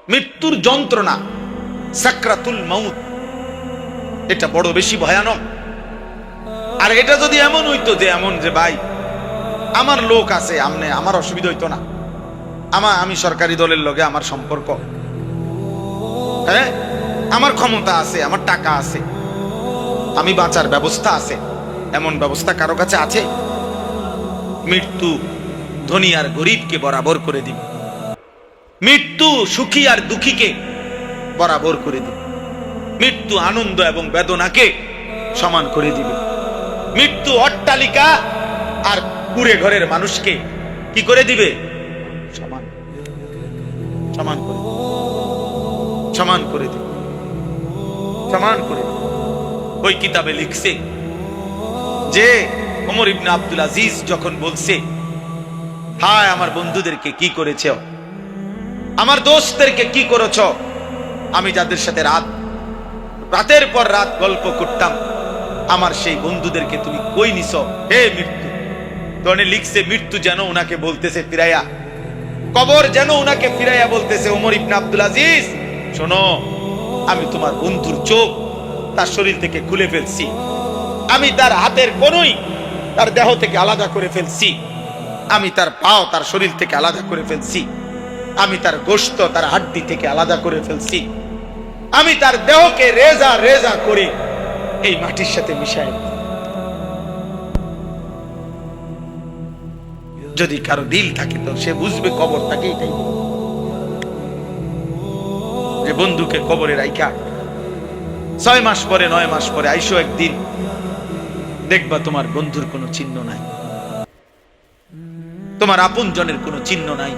মৃত্যুর যন্ত্রণা, সাকরাতুল মাউত, এটা বড় বেশি ভয়ানক। আর এটা যদি এমন হইতো যে এমন যে ভাই আমার লোক আছে, আমার অসুবিধা হইতো না, আমি সরকারি দলের লগে আমার সম্পর্ক, হ্যাঁ আমার ক্ষমতা আছে, আমার টাকা আছে, আমি বাঁচার ব্যবস্থা আছে, এমন ব্যবস্থা কারো কাছে আছে? মৃত্যু ধনী আর গরিবকে বরাবর করে দিবে, মৃত্যু সুখী আর দুঃখীকে বরাবর করে দিবে, মৃত্যু আনন্দ এবং বেদনাকে সমান করে দিবে, মৃত্যু অট্টালিকা আর কুড়ে ঘরের মানুষকে কি করে দিবে? সমান সমান করে সমান করে দিবে, সমান করে দিবে। ওই কিতাবে লিখছে যে ওমর ইবনে আব্দুল আজিজ যখন বলছে, হায় আমার বন্ধুদেরকে কি করেছ, আমার দোস্তদেরকে কি করেছ, আমি যাদের সাথে রাতের পর রাত গল্প করতাম, আমার সেই বন্ধুদেরকে তুমি কই নিছ হে মৃত্যু। তখন লিখছে মৃত্যু যেন উনাকে বলতেছে ফিরাইয়া, কবর যেন উনাকে ফিরাইয়া বলতেছে, ওমর ইবনে আব্দুল আজিজ শোনো, আমি তোমার বন্ধুর চোখ তার শরীর থেকে খুলে ফেলছি, আমি তার হাতের কোনই তার দেহ থেকে আলাদা করে ফেলছি, আমি তার পাও তার শরীর থেকে আলাদা করে ফেলছি, আমি তার গোশত তার হাড্ডি থেকে আলাদা করে ফেলছি, আমি তার দেহকে রেজা রেজা করে এই মাটির সাথে মিশাই। যদি কারো দিল থাকে তো সে বুঝবে কবর তাকে এটাই, যে বন্ধুকে কবরে রাইখা 6 মাস পরে 9 মাস পরে আইসো একদিন, দেখবা তোমার বন্ধুর কোনো চিহ্ন নাই, তোমার আপন জনের কোনো চিহ্ন নাই,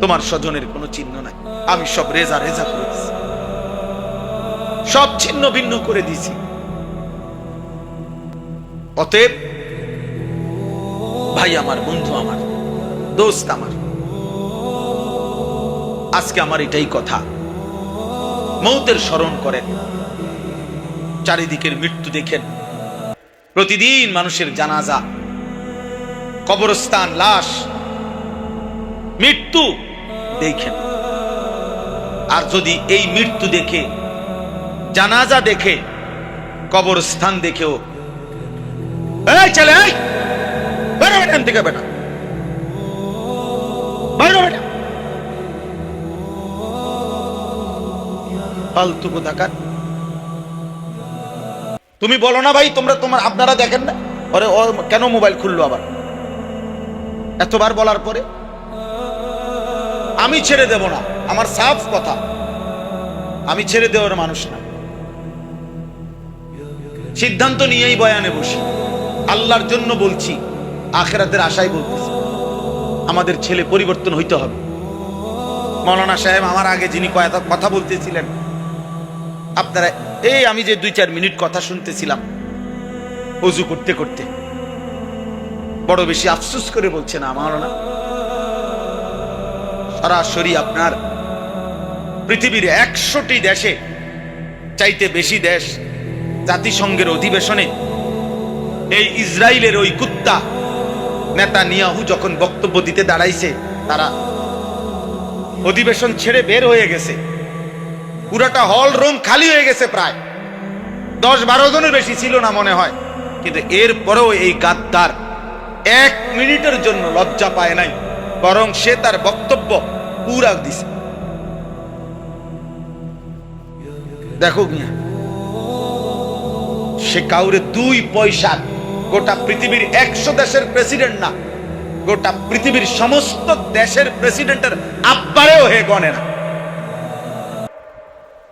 তোমার স্বজনের কোনো চিহ্ন নাই। আমি সব রেজা রেজা করে দিছি, সব ছিন্ন ভিন্ন করে দিছি। অতএব ভাই আমার, বন্ধু আমার, দোস্ত আমার, আজকে আমার এটাই কথা, মৌতের স্মরণ করেন, চারিদিকের মৃত্যু দেখেন, প্রতিদিন মানুষের জানাজা, কবরস্থান, লাশ, মৃত্যু দেখেন। আর যদি এই মৃত্যু দেখে, জানাজা দেখে, কবরস্থান দেখেও এই চলে এখান থেকে বেটা ফালতু কোথাকার, তুমি বলো না ভাই আপনারা দেখেন না, ওরে ও কেন মোবাইল খুললো আবার? এতবার বলার পরে আমি ছেড়ে দেব না, আমার সাফ কথা, আমি ছেড়ে দেওয়ার মানুষ না, সিদ্ধান্ত নিয়েই বয়ানে বসি, আল্লাহর জন্য বলছি, আখিরাতের আশায় বলতেছি। আমাদের ছেলে পরিবর্তন হইতে হবে। মৌলানা সাহেব আমার আগে যিনি কথা বলতেছিলেন, আপনারা আমি যে 2-4 মিনিট কথা শুনতেছিলাম ওযু করতে করতে, বড় বেশি আফসোস করে বলছে না মৌলানা, সরাসরি আপনার পৃথিবীর 100টি দেশে চাইতে বেশি দেশ জাতিসংঘের অধিবেশনে এই ইসরায়েলের ওই কুত্তা নেতানিয়াহু যখন বক্তব্য দিতে দাঁড়াইছে, তারা অধিবেশন ছেড়ে বের হয়ে গেছে, পুরাটা হল রুম খালি হয়ে গেছে, প্রায় 10-12 জনের বেশি ছিল না মনে হয়, কিন্তু এরপরেও এই গাদ্দার 1 মিনিটের জন্য লজ্জা পায় নাই, বরং সে তার বক্তব্য পুরা দিছে। দেখো মিয়া, সে কাউরে 2 পয়সা, গোটা পৃথিবীর 100 দেশের প্রেসিডেন্ট না, গোটা পৃথিবীর সমস্ত দেশের প্রেসিডেন্টের আব্বারেও হে গণে না,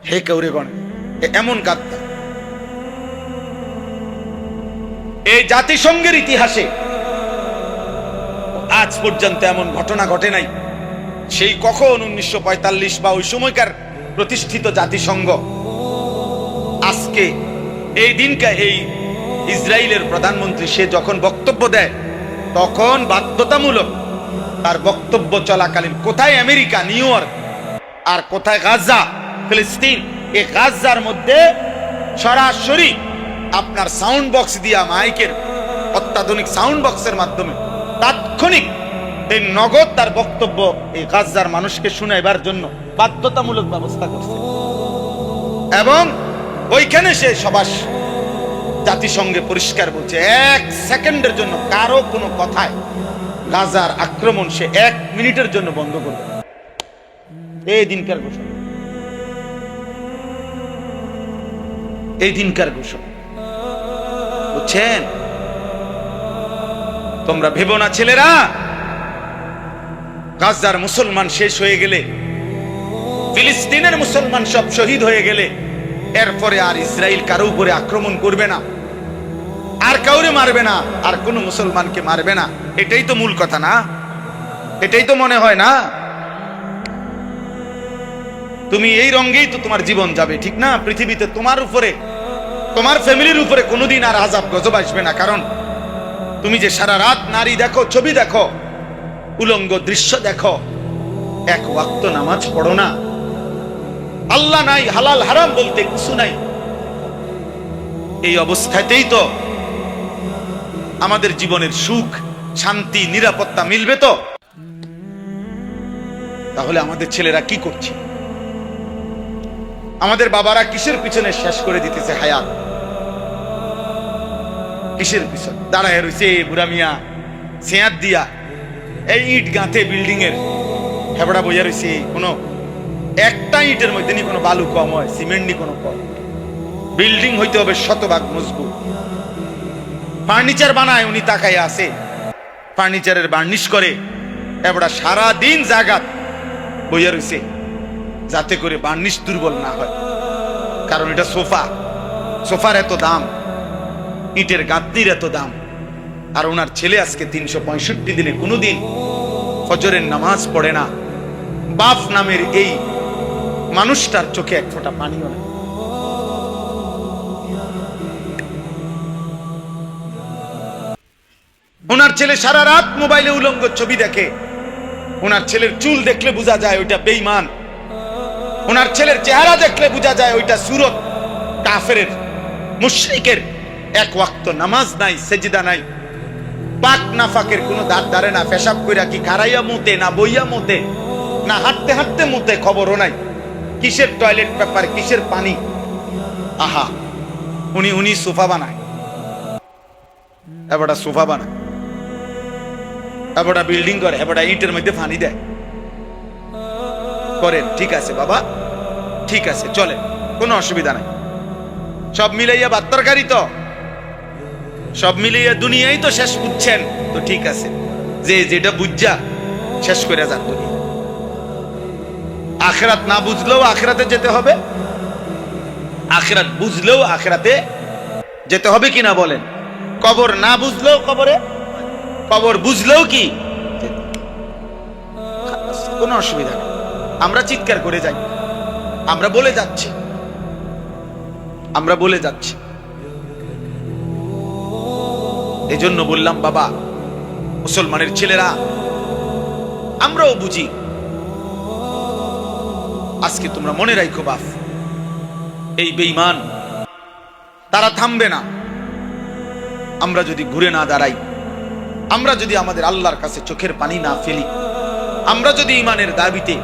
হে কাউরে গণে, এমন গাদ্দার। এই জাতিসংঘের ইতিহাসে আজ পর্যন্ত এমন ঘটনা ঘটে নাই। সেই কখন 1945 বা ওই সময়কার প্রতিষ্ঠিত জাতিসংঘ আজকে এই দিনকে এই ইসরায়েলের প্রধানমন্ত্রী সে যখন বক্তব্য দেয়, তখন বাধ্যতামূলক তার বক্তব্য চলাকালীন কোথায় আমেরিকা নিউ ইয়র্ক আর কোথায় গাজা ফিলিস্তিন, এই গাজার মধ্যে সরাসরি আপনার সাউন্ড বক্স দিয়া, মাইকের অত্যাধুনিক সাউন্ড বক্সের মাধ্যমে তাৎক্ষণিক এই নগদ তার বক্তব্য এই গাজার মানুষকে শুনাইবার জন্য বাধ্যতামূলক ব্যবস্থা করছে এবং ওইখানে সে সবার জাতিসংঘে পরিষ্কার বলছে 1 সেকেন্ডের জন্য কারো কোনো কথায় গাজার আক্রমণ সে 1 মিনিটের জন্য বন্ধ করবে। এই দিনকার ঘোষণা, এই দিনকার ঘোষণা, বুঝছেন? তোমরা ভেবো না ছেলেরা, গাজার মুসলমান শেষ হয়ে গেলে, ফিলিস্তিনের মুসলমান সব শহীদ হয়ে গেলে, এরপরে আর ইসরায়েল কারো উপরে আক্রমণ করবে না, আর কাউরে মারবে না, আর কোন মুসলমানকে মারবে না। এটাই তো মূল কথা না? এটাই তো মনে হয় না? তুমি এই রঙেই তো তোমার জীবন যাবে, ঠিক না? পৃথিবীতে তোমার উপরে, তোমার ফ্যামিলির উপরে কোনোদিন আর আযাব গজব আসবে না। কারণ তুমি যে সারা রাত নারী দেখো, ছবি দেখো, উলঙ্গ দৃশ্য দেখো, 1 ওয়াক্ত নামাজ পড়ো না, আল্লাহ নাই, হালাল হারাম বলতে কিছু নাই। এই অবস্থাতেই তো আমাদের জীবনের সুখ, শান্তি, নিরাপত্তা মিলবে তো? তাহলে আমাদের ছেলেরা কি করছে? আমাদের বাবারা কিসের পিছনে শেষ করে দিতেছে হায়াত? কিসের পিছন দাঁড়ায় রয়েছে বুড়া মিয়া সেয়াত দিয়া, এই ইট গাঁথে বিল্ডিং এর হেবড়া বইয়া রয়েছে। কোনো একটা ইটের মধ্যে নি কোনো বালু কম হয়, সিমেন্ট নি কোনো কম। বিল্ডিং হইতে হবে শতভাগ মজবুত। ফার্নিচার বানায়, উনি তাকায় আছে, ফার্নিচারের বার্নিশ করে, হেবড়া সারা দিন জাগাত বইয়া রয়েছে যাতে করে বার্নিশ দুর্বল না হয়। কারণ এটা সোফা, সোফার এত দাম, ইটের গাঁথনির এত দাম। আর ওনার ছেলে আজকে 365 দিনে কোনোদিন ফজরের নামাজ পড়ে না। বাপ নামের এই মানুষটার চোখে 1 ফোঁটা পানিও নেই। ওনার ছেলে সারা রাত মোবাইলে উলঙ্গ ছবি দেখে। ওনার ছেলের চুল দেখলে বোঝা যায় ওইটা বেঈমান। ওনার ছেলের চেহারা দেখলে বোঝা যায় ওইটা সুরত কাফেরের, মুশরিকের। 1 ওয়াক্ত নামাজ নাই, সেজদা নাই, পাক নাফাকের কোনো দাঁত ধারে না। পেশাব কইরা কি খাড়াইয়া মুতে, না বইয়া মুতে, না হাঁটতে হাঁটতে মুতে, খবরও নাই। কিসের টয়লেট পেপার, কিসের পানি। আহা, উনি সোফা বানায়, এবারটা সোফা বানায়, এবারটা বিল্ডিং করে, এবারটা ইটের মধ্যে পানি দেয়। করেন, ঠিক আছে বাবা, ঠিক আছে, চলে, কোনো অসুবিধা নাই। সব মিলাইয়া বাত্তরকারী তো, সব মিলাইয়া দুনিয়াই তো শেষ বুঝছেন তো, ঠিক আছে, যে যেটা বুঝা শেষ করে যান দুনিয়া। আখিরাত না বুঝলেও আখিরাতে যেতে হবে, আখিরাত বুঝলেও আখিরাতে যেতে হবে কিনা বলেন? কবর না বুঝলেও কবরে, কবর বুঝলেও কি, কোনো অসুবিধা নেই। আমরা চিৎকার করে যাই, আমরা বলে যাচ্ছি, আমরা বলে যাচ্ছি। এই জন্য বললাম বাবা, মুসলমানের ছেলেরা, আমরাও বুঝি। আজকে তোমরা মনে রাখো বাপ, এই বেঈমান তারা থামবে না। আমরা যদি ঘুরে না দাঁড়াই, আমরা যদি আমাদের আল্লাহর কাছে চোখের পানি না ফেলি, আমরা যদি ঈমানের দাবিতে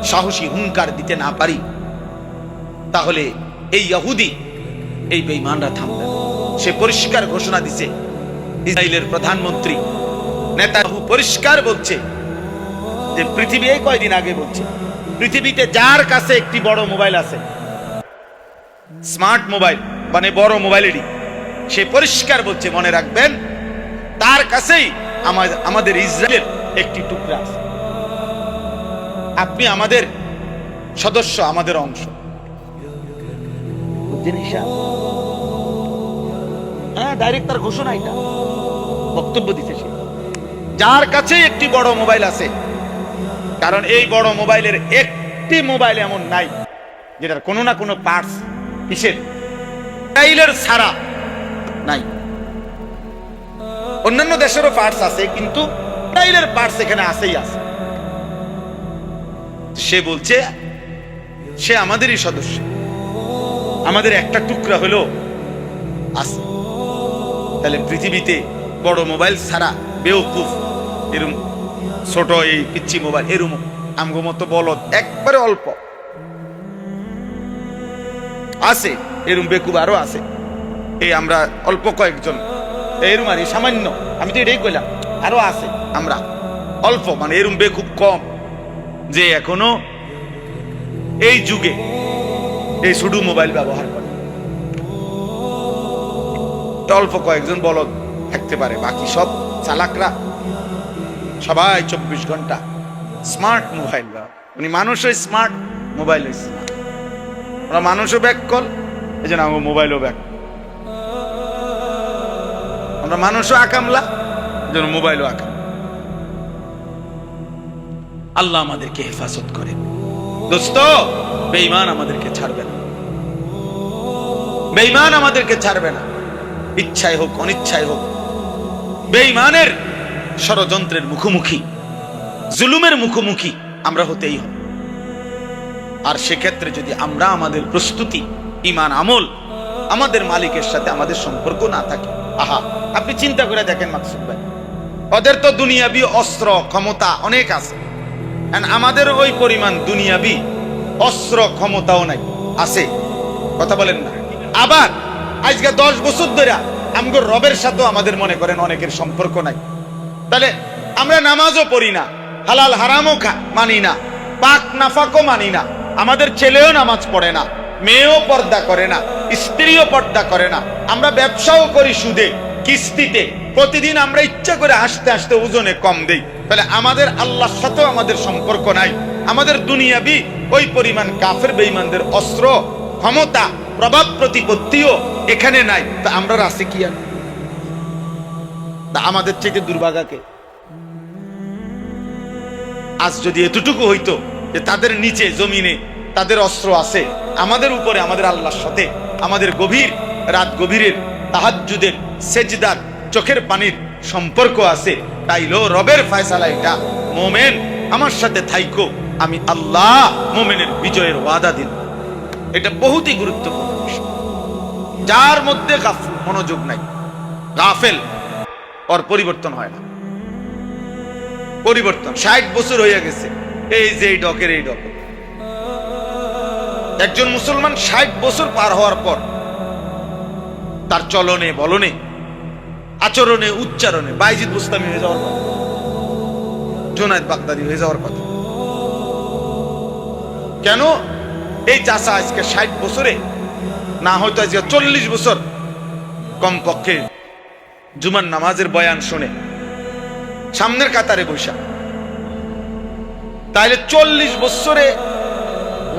সাহসী হুঙ্কার দিতে না পারি, তাহলে এই ইহুদি, এই বেঈমানরা থামবে না। সে পরিষ্কার ঘোষণা দিছে, ইসরায়েলের প্রধানমন্ত্রী নেতানিয়াহু পরিষ্কার বলছে যে পৃথিবী, এই কয়দিন আগে বলছে, পৃথিবীতে যার কাছে একটি বড় মোবাইল আছে, স্মার্ট মোবাইল মানে বড় মোবাইলেরই, সে পরিষ্কার বলছে, মনে রাখবেন, তার কাছেই আমাদের ইসরায়েলের একটি টুকরা আছে। আপনি আমাদের সদস্য, আমাদের অংশ। হ্যাঁ, ডাইরেক্ট তার ঘোষণা, এটা বক্তব্য দিতে সে, যার কাছে একটি বড় মোবাইল আছে। কারণ এই বড় মোবাইলের একটি মোবাইল এমন নাই যেটার কোনো না কোনো পার্টস কিসের, ইসরায়েলের ছাড়া নাই। অন্যান্য দেশেরও পার্টস আছে, কিন্তু ইসরায়েলের পার্টস এখানে আছেই আছে। সে বলছে সে আমাদেরই সদস্য, আমাদের একটা টুকরা হলো আছে। তাহলে পৃথিবীতে বড় মোবাইল ছাড়া বেওকুফ এরকম ছোট এই পিচ্ছি মোবাইল এরম আমগো মতো বলদ একবারে অল্প আছে, এরম বেকুব আরো আছে। এই আমরা অল্প কয়েকজন এরম আর সামান্য, আমি তো এটাই কইলাম, আরো আছে আমরা অল্প, মানে এরম বেকুব কম যে এখনো এই যুগে এই শুধু মোবাইল ব্যবহার করে। অল্প কয়েকজন বলদ থাকতে পারে, বাকি সব চালাকরা সবাই 24 ঘন্টা স্মার্ট মোবাইল। উনি মানুষও স্মার্ট, মোবাইল স্মার্ট। ওরা মানুষও ব্যাক কল, এই জন্য আমার মোবাইলও ব্যাক। আমরা মানুষও আকামলা, এই জন্য মোবাইলও আকাম। আল্লাহ আমাদেরকে হেফাজত করে। দোস্ত, বেঈমান আমাদেরকে ছাড়বে না, বেঈমান আমাদেরকে ছাড়বে না, ইচ্ছায় হোক অনিচ্ছায় হোক। বেঈমানের ষড়যন্ত্রের মুখোমুখি, জুলুমের মুখোমুখি আমরা হতেই হবে। আর সেক্ষেত্রে যদি আমরা আমাদের প্রস্তুতি, ঈমান, আমল, আমাদের মালিকের সাথে আমাদের সম্পর্ক না থাকে, আহা, আপনি চিন্তা করে দেখেন মাকসুদ ভাই, ওদের তো দুনিয়াবি অস্ত্র ক্ষমতা অনেক আছে, আমাদের ওই পরিমাণ দুনিয়াবি অস্ত্র ক্ষমতাও নাই, আছে? কথা বলেন না? আবার আজকে 10 বছর ধরে আমগো রবের সাথে আমাদের মনে করেন অনেকের সম্পর্ক নাই। তাহলে আমরা নামাজও পড়ি না, হালাল হারামও মানি না, পাক নাফাকও মানি না, আমাদের ছেলেও নামাজ পড়ে না, মেয়েও পর্দা করে না, স্ত্রীও পর্দা করে না, আমরা ব্যবসাও করি সুদে কিস্তিতে, প্রতিদিন আমরা ইচ্ছা করে হাসতে হাসতে ওজনে কম দেই। তাহলে আমাদের আল্লাহর সাথেও আমাদের সম্পর্ক নাই, আমাদের দুনিয়াবি ওই পরিমাণ কাফের বেঈমানদের অস্ত্র ক্ষমতা প্রভাব প্রতিপত্তিও এখানে নাই। তা আমরা রাসে কি আর আমাদের থেকে দুর্ভাগাকে? আজ যদি এতটুকু হইতো যে তাদের নিচে জমিনে তাদের অস্ত্র আছে, আমাদের উপরে আমাদের আল্লাহর সাথে আমাদের গভীর রাত গভীরের তাহাজ্জুদের সেজদার চোখের পানির সম্পর্ক আছে, তাইলো রবের ফয়সালা এটা, মোমেন আমার সাথে থাইকো, আমি আল্লাহ মোমেনের বিজয়ের ওয়াদা দিন। এটা বহুতই গুরুত্বপূর্ণ বিষয়। যার মধ্যে মনোযোগ নাই, গাফেল, ওর পরিবর্তন হয় না। পরিবর্তন 60 বছর হয়ে গেছে, এই যে এই ডকের এই ডক। একজন মুসলমান 60 বছর পার হওয়ার পর তার চলনে বলনে আচরণে উচ্চারণে বাইজিদ বুস্তামি হয়ে যাওয়ার কথা, জুনায়েদ বাগদাদি হয়ে যাওয়ার কথা। কেন? এই চাচা আজকে 60 বছরে না হয়তো আজকে 40 বছর কমপক্ষে জুমার নামাজের বয়ান শুনে সামনের কাতারে বসা, তাইলে 40 বছরে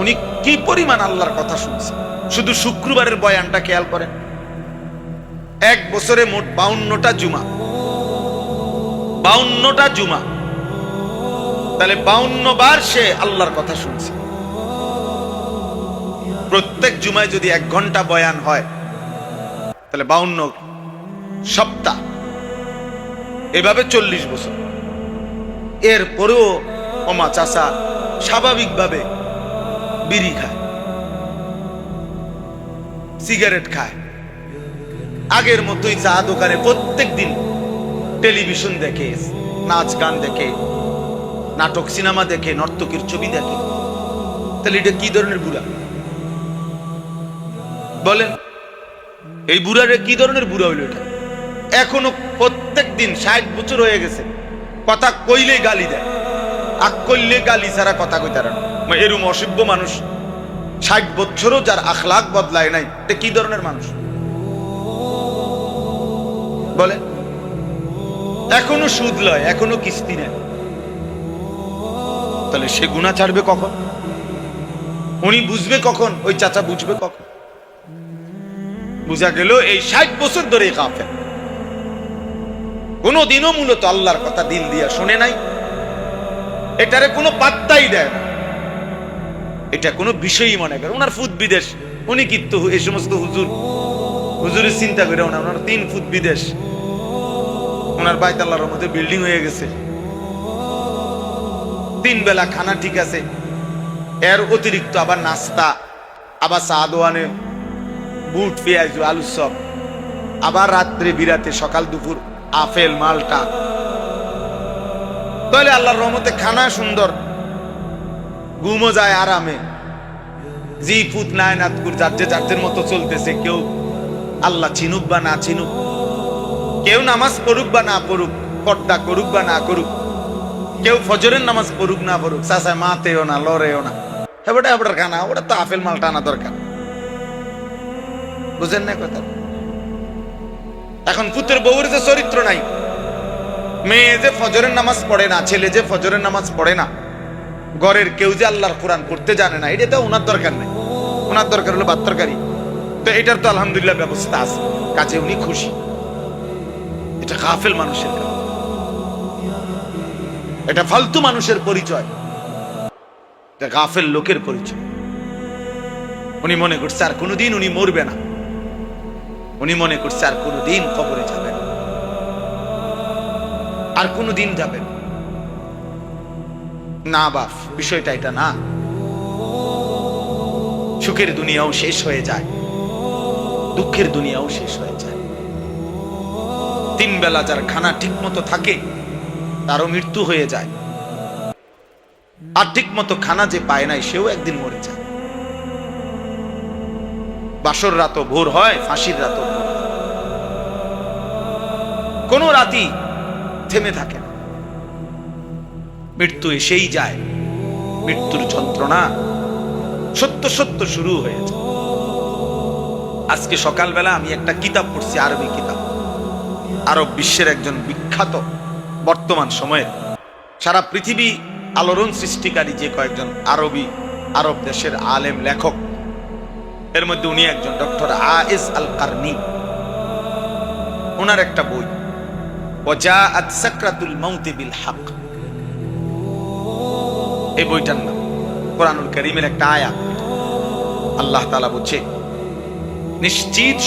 উনি কি পরিমাণ আল্লাহর কথা শুনছে। শুধু শুক্রবারের বয়ানটা খেয়াল করেন, 1 বছরে মোট 52টা জুমা, 52টা জুমা, তাহলে 52 বার সে আল্লাহর কথা শুনছে। প্রত্যেক জুমায় যদি 1 ঘন্টা বয়ান হয়, তাহলে 52 সপ্তাহ, এভাবে 40 বছর। এরপরেও ওমা চাচা স্বাভাবিকভাবে বিড়ি খায়, সিগারেট খায়, আগের মতোই চা দোকানে প্রত্যেক দিন টেলিভিশন দেখে, নাচ গান দেখে, নাটক সিনেমা দেখে, নর্তকীর ছবি দেখে। তাহলে এটা কি ধরনের বুড়া বলেন? এই বুড়ারে কি ধরনের বুড়া হইল এটা? এখনো প্রত্যেক দিন 60 বছর হয়ে গেছে, কথা কইলে গালি দেয়, আগ করলে গালি ছাড়া কথা কইতে পারে না। এরকম অসভ্য মানুষ 60 বছরও যার আখলাক বদলায় নাই, এটা কি ধরনের মানুষ বলে? এখনো সুদ লয়, এখনো কিস্তি নেয়, তাহলে সে গুনাহ ছাড়বে কখন? উনি বুঝবে কখন? ওই চাচা বুঝবে কখন? বুঝা গেল এই 60 বছর ধরে কাফের, কোনদিনও মূলত আল্লাহর কথা দিল দিয়া শুনে নাই, এটারে কোনো পাত্তাই দেয় না, এটা কোনো বিষয়ই মনে করে। ওনার ফুট বিদেশ, উনি কিন্তু এই সমস্ত হুজুরের চিন্তা করে ওনার 3 ফুট বিদেশ, ওনার বাইত আল্লাহর রহমতে বিল্ডিং হয়ে গেছে, 3 বেলা খানা ঠিক আছে, এর অতিরিক্ত আবার নাস্তা, আবার চা দোয়ানে বুট পেঁয়াজ আলু চপ, আবার রাত্রে বিরাতে সকাল দুপুর আপেল মালটা, তাহলে আল্লাহর রহমতে খানা সুন্দর, ঘুমও যায় আরামে, জি ফুত নাই নাতকুর যার মতো চলতেছে। কেউ আল্লাহ চিনুক বা না চিনুক, কেউ নামাজ পড়ুক বা না পড়ুক, পর্দা করুক বা না করুক, কেউ ফজরের নামাজ পড়ুক না পড়ুক, চাচায় মাতেও না লড়েও না, হেবটা হেবটার খানা, ওটা তো আপেল মাল টানা দরকার। বুঝেন না কথা? এখন পুতের বউর যে চরিত্র নাই, মেয়ে যে ফজরের নামাজ পড়ে না, ছেলে যে ফজরের নামাজ পড়ে না, ঘরের কেউ যে আল্লাহর কোরআন পড়তে জানে না, এটা তো ওনার দরকার নেই। ওনার দরকার হলো ভাত তরকারি। তো এটার তো আলহামদুলিল্লাহ ব্যবস্থা আছে, কাজে উনি খুশি। এটা গাফেল মানুষের কাজ, এটা ফালতু মানুষের পরিচয়, এটা গাফেল লোকের পরিচয়। উনি মনে করছে আর কোনোদিন উনি মরবে না, উনি মনে করছে আর কোনোদিন কবরে যাবেন, আর কোনোদিন যাবেন না। বাপ, বিষয়টা এটা না। সুখের দুনিয়াও শেষ হয়ে যায়, দুঃখের দুনিয়াও শেষ হয়ে যায়। তিন বেলা যার খানা ঠিক মতো থাকে তারও মৃত্যু হয়ে যায়, আর ঠিক মতো খানা যে পায় নাই সেও একদিন মরে যায়। বাসর রাতও ভোর হয়, ফাঁসির রাতও ভোর হয়, কোন রাতই থেমে থাকে না। মৃত্যু এসেই যায়, মৃত্যুর যন্ত্রণা সত্য সত্য শুরু হয়েছে। আজকে সকালবেলা আমি একটা কিতাব পড়ছি, আরবি কিতাব। আরব বিশ্বের একজন বিখ্যাত বর্তমান সময়ের সারা পৃথিবী আলোড়ন সৃষ্টিকারী যে কয়েকজন আরব দেশের আলেম লেখক, এর মধ্যে উনি একজন, ডক্টর আয়েজ আল কারনি। ওনার একটা বই, ওয়াজাআত সাকরাতুল মাউতি বিল হক, এই বইটার নাম। কোরআনুল কারীমের একটা আয়াত, আল্লাহ তাআলা বলছে, নিশ্চিত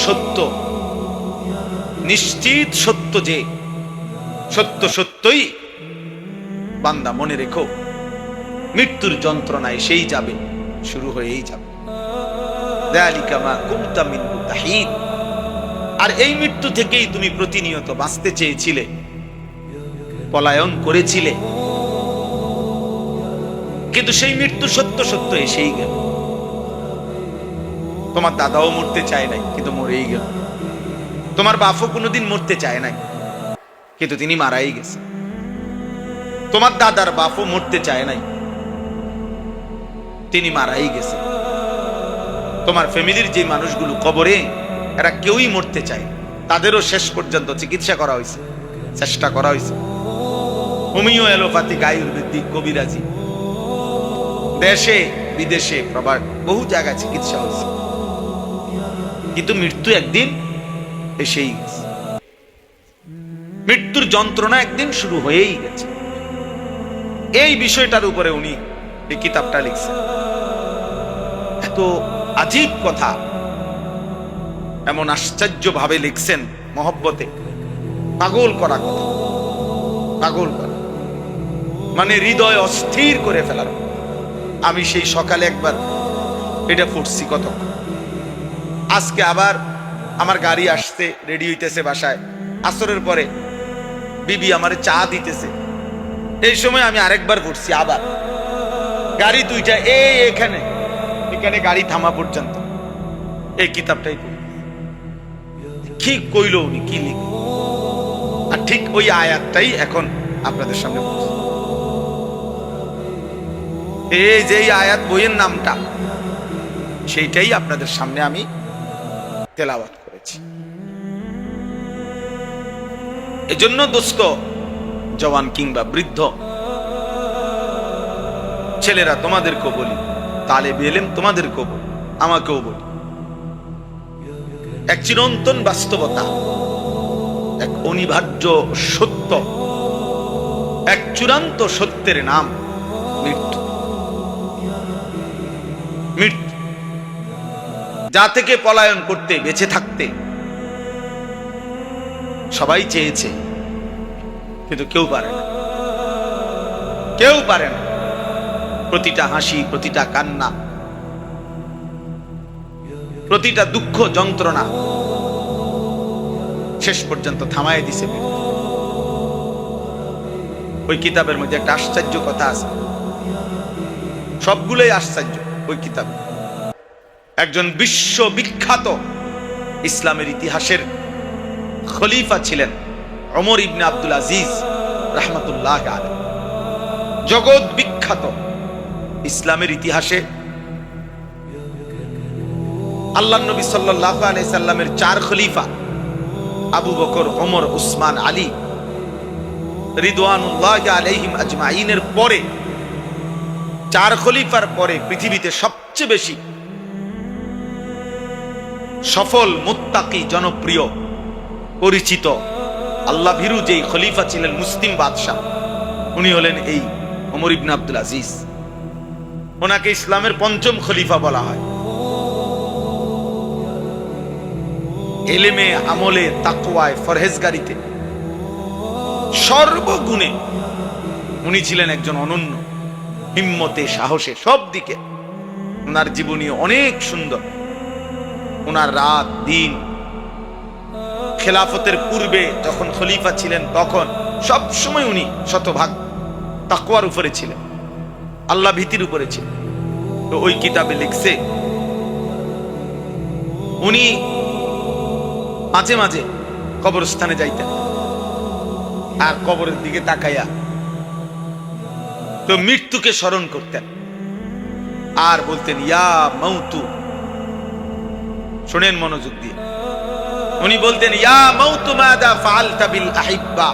সত্য যে সত্য সত্যই বান্দা মনে রেখো, মৃত্যুর যন্ত্রণায় সেই যাবে, শুরু হয়েই যাবে। যালিকা মা কুনতা মিনহু তাহিদ, আর এই মৃত্যু থেকেই তুমি প্রতিনিয়ত বাঁচতে চেয়েছিলে, পলায়ন করেছিলে, কিন্তু সেই মৃত্যু সত্য সত্য এসেই গেল। তোমার দাদাও মরতে চায় নাই, কিন্তু মরেই গেল। তোমার বাপও কোনোদিন মরতে চায় নাই, কিন্তু তিনি মারাই গেছে। তোমার দাদার বাপও মরতে চায় নাই, তিনি মারাই গেছে। তোমার ফ্যামিলির যে মানুষগুলো কবরে, এরা কেউই মরতে চায়, তাদেরও শেষ পর্যন্ত চিকিৎসা করা হয়েছে, চেষ্টা করা হয়েছে। হোমিও, এলোপ্যাথিক, আয়ুর্বেদিক, কবিরাজি, দেশে বিদেশে প্রবাদ বহু জায়গায় চিকিৎসা হয়েছে, কিন্তু মৃত্যু একদিন এসেই গেছে। মৃত্যুর যন্ত্রণা একদিন শুরু হয়েই গেছে। এই বিষয়টার উপরে উনি এই কিতাবটা লিখছেন। এত আজীব কথা, এমন আশ্চর্য ভাবে লিখছেন, মহব্বতে, পাগল করা কথা, পাগল করা মানে হৃদয় অস্থির করে ফেলার। আমি সেই সকালে একবার এটা পড়ছি, কতক্ষণ। আজকে আবার আমার গাড়ি আসতে রেডি হইতেছে বাসায়, আসরের পরে বিবি আমারে চা দিতেছে, এই সময় আমি আরেকবার পড়ছি, আবার গাড়ি দুইটা এখানে গাড়ি থামা পর্যন্ত এই কিতাবটাই পড়ি। কি কইল উনি, কি লিখ, আর ঠিক ওই আয়াতটাই এখন আপনাদের সামনে পড়ছি। এই যে আয়াত বইয়ের নামটা, সেইটাই আপনাদের সামনে আমি তেলাওয়াত করেছি। এজন্য দোস্ত, জওয়ান কিংবা বৃদ্ধ ছেলেরা তোমাদেরকেও বলি, তালেবে ইলম তোমাদেরকেও বলি, আমাকেও বলি, এক চিরন্তন বাস্তবতা, এক অনিবার্য সত্য, এক চূড়ান্ত সত্যের নাম মৃত্যু। মৃত্যু যা থেকে পলায়ন করতে, বেঁচে থাকতে সবাই চেয়েছে, কিন্তু কেউ পারে না, কেউ পারে না। প্রতিটা হাসি, প্রতিটা কান্না, প্রতিটা দুঃখ যন্ত্রণা শেষ পর্যন্ত থামায় দিছে। ওই কিতাবের মধ্যে একটা আশ্চর্য কথা আছে, সবগুলোই আশ্চর্য। ওই কিতাবে একজন বিশ্ববিখ্যাত ইসলামের ইতিহাসের খলিফা ছিলেন ওমর ইবনে আব্দুল আজিজ রাহমাতুল্লাহ আলাইহি। জগৎ বিখ্যাত ইসলামের ইতিহাসে আল্লাহর নবী সাল্লাল্লাহু আলাইহি সাল্লামের 4 খলিফা আবু বকর, ওমর, উসমান, আলী রিদওয়ানুল্লাহি আলাইহিম আজমাইনের পরে 4 খলিফার পরে পৃথিবীতে সবচেয়ে বেশি সফল, মুত্তাকি, জনপ্রিয়, পরিচিত, আল্লাহ ভীরু যেই খলিফা ছিলেন, মুসলিম বাদশাহ, উনি হলেন এই ওমর ইবনে আব্দুল আজিজ। ওনাকে ইসলামের 5ম খলিফা বলা হয়। এলেমে, আমলে, তাকওয়ায়, ফরহেজগারিতে, সর্বগুণে উনি ছিলেন একজন অনন্য, হিম্মতে, সাহসে, সব দিকে ওনার জীবনী অনেক সুন্দর। ওনার রাত দিন, খেলাফতের পূর্বে যখন খলিফা ছিলেন তখন সব সময় উনি শতভাগ তাকওয়ার উপরে ছিলেন, আল্লাহ ভীতির উপরে ছিলেন। তো ওই কিতাবে লিখছে উনি মাঝে মাঝে কবরস্থানে যাইতেন, আর কবরের দিকে তাকাইয়া তো মৃত্যুকে স্মরণ করতেন আর বলতেন ইয়া মাউতু। শুনেন মনোযোগ দিয়ে, উনি বলতেন ইয়া মাউতু মাযা ফাআলতা বিল আহিব্বা,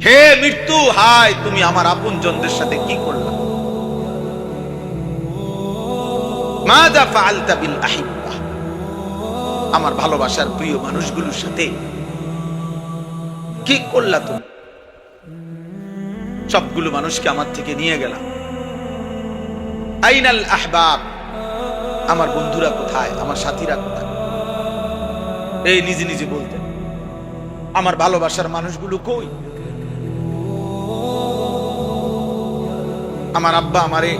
হে মৃত্যু, হায় তুমি আমার আপনজনদের সাথে কি করলা। মাযা ফাআলতা বিল আহিব্বা, আমার ভালোবাসার প্রিয় মানুষগুলোর সাথে কি করলা তুমি। সবগুলো মানুষকে আমার থেকে নিয়ে গেলাম। আইনাল আহবাব, আমার বন্ধুরা কোথায়, আমার সাথীরা কোথায়। এই নিজে নিজে বলতেন আমার ভালোবাসার মানুষগুলো কই। আমার আব্বা আমারে,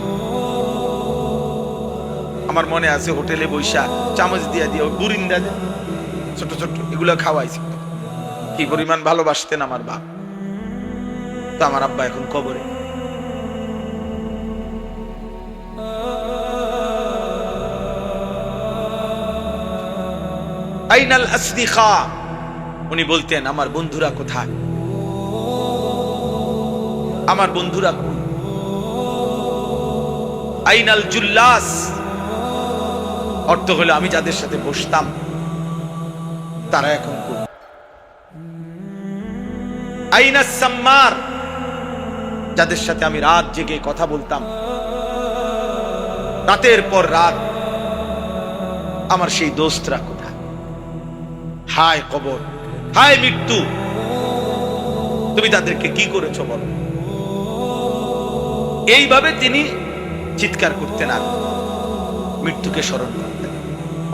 আমার মনে আছে হোটেলে বৈশা চামচ দিয়া দিয়ে বুরিন্দা ছোট ছোট এগুলো খাওয়াইছে। কি পরিমাণ ভালোবাসতেন আমার বাপ। তো আমার আব্বা এখন কবরে। আইনাল আসদিখা, উনি বলতেন আমার বন্ধুরা কোথায়, আমার বন্ধুরা কই। আইনাল জুল্লাস, অর্থ হলো আমি যাদের সাথে বসতাম তারা এখন কই। আইনাস সাম্মার, যাদের সাথে আমি রাত জেগে কথা বলতাম, রাতের পর রাত, আমার সেই দোস্তরা কোথায়। হায় কবর, হায় মৃত্যু, তুমি তাদেরকে কি করেছো বলো। এইভাবে তিনি চিৎকার করতেন আর মৃত্যুকে স্মরণ করতেন।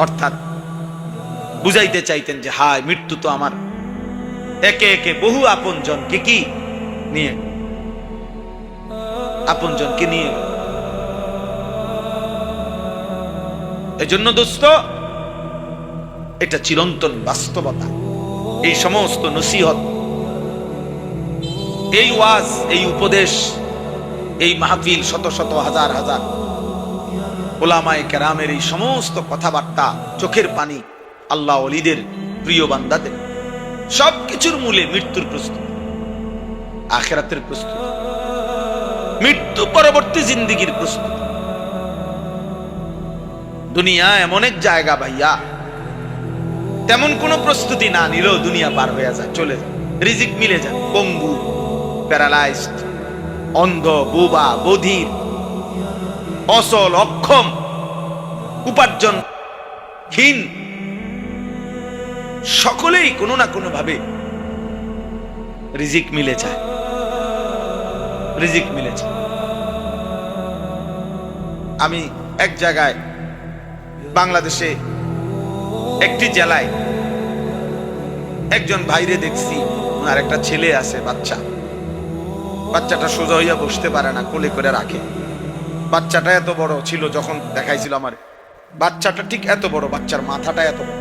অর্থাৎ বুঝাইতে চাইতেন যে হায় মৃত্যু তো আমার একে একে বহু আপনজনকে কি নিয়ে, আপনজনকে নিয়ে। এজন্য দোস্ত, এটা চিরন্তন বাস্তবতা। এই সমস্ত নসিহত, এই ওয়াজ, এই উপদেশ, এই মাহফিল, শত শত হাজার হাজার ওলামায়ে কেরামের এই সমস্ত কথাবার্তা, চোখের পানি, আল্লাহ ওলিদের, প্রিয় বান্দাদের, সবকিছুর মূলে মৃত্যুর প্রস্তুতি, আখিরাতের প্রস্তুতি, মৃত্যু পরবর্তী জিন্দেগির প্রস্তুতি। দুনিয়া এমন এক জায়গা ভাইয়া, তেমন কোনো প্রস্তুতি না নিলেও দুনিয়া পার হয়ে যায়, চলে যায়, রিজিক মিলে যায়। পঙ্গু, প্যারালাইজড, অন্ধ, বোবা, বধির, অসল, অক্ষম, উপার্জনহীন, সকলেই কোনো না কোনো ভাবে রিজিক মিলে যায়, রিজিক মিলে যায়। আমি এক জায়গায় বাংলাদেশে একটি জেলায় একজন ভাইরে দেখছি, আর একটা ছেলে আছে, বাচ্চাটা সোজা হইয়া বসতে পারে না, কোলে করে রাখে। বাচ্চাটা এত বড় ছিল, যখন দেখাইছিল আমার, বাচ্চাটা ঠিক এত বড়, বাচ্চার মাথাটা এত বড়।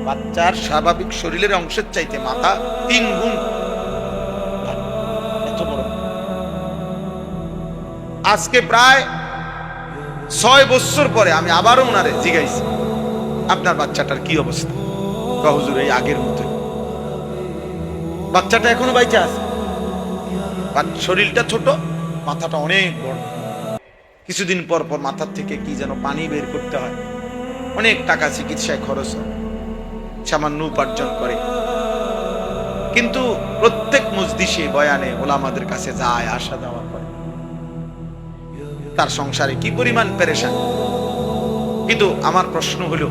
বাচ্চার স্বাভাবিক শরীরের অংশের চাইতে মাথা 3 গুণ এত বড়। আজকে প্রায় 6 বছর পরে আমি আবারও ওনারে জিজ্ঞাসি, আপনার বাচ্চাটার কি অবস্থা? হুজুর এই আগের মতো। বাচ্চাটা এখনো বাইচা আছে, শরীরটা ছোট, মাথাটা অনেক বড়। কিছুদিন পর পর মাথার থেকে কি যেন পানি বের করতে হয়, অনেক টাকা চিকিৎসায় খরচ হয়, সামান্য উপার্জন করে। কিন্তু প্রত্যেক মজলিসে বয়ানে ওলামাদের কাছে যায়, আসা যাওয়া করে। তার সংসারে কি পরিমাণ পেরেশান। কিন্তু আমার প্রশ্ন হলো,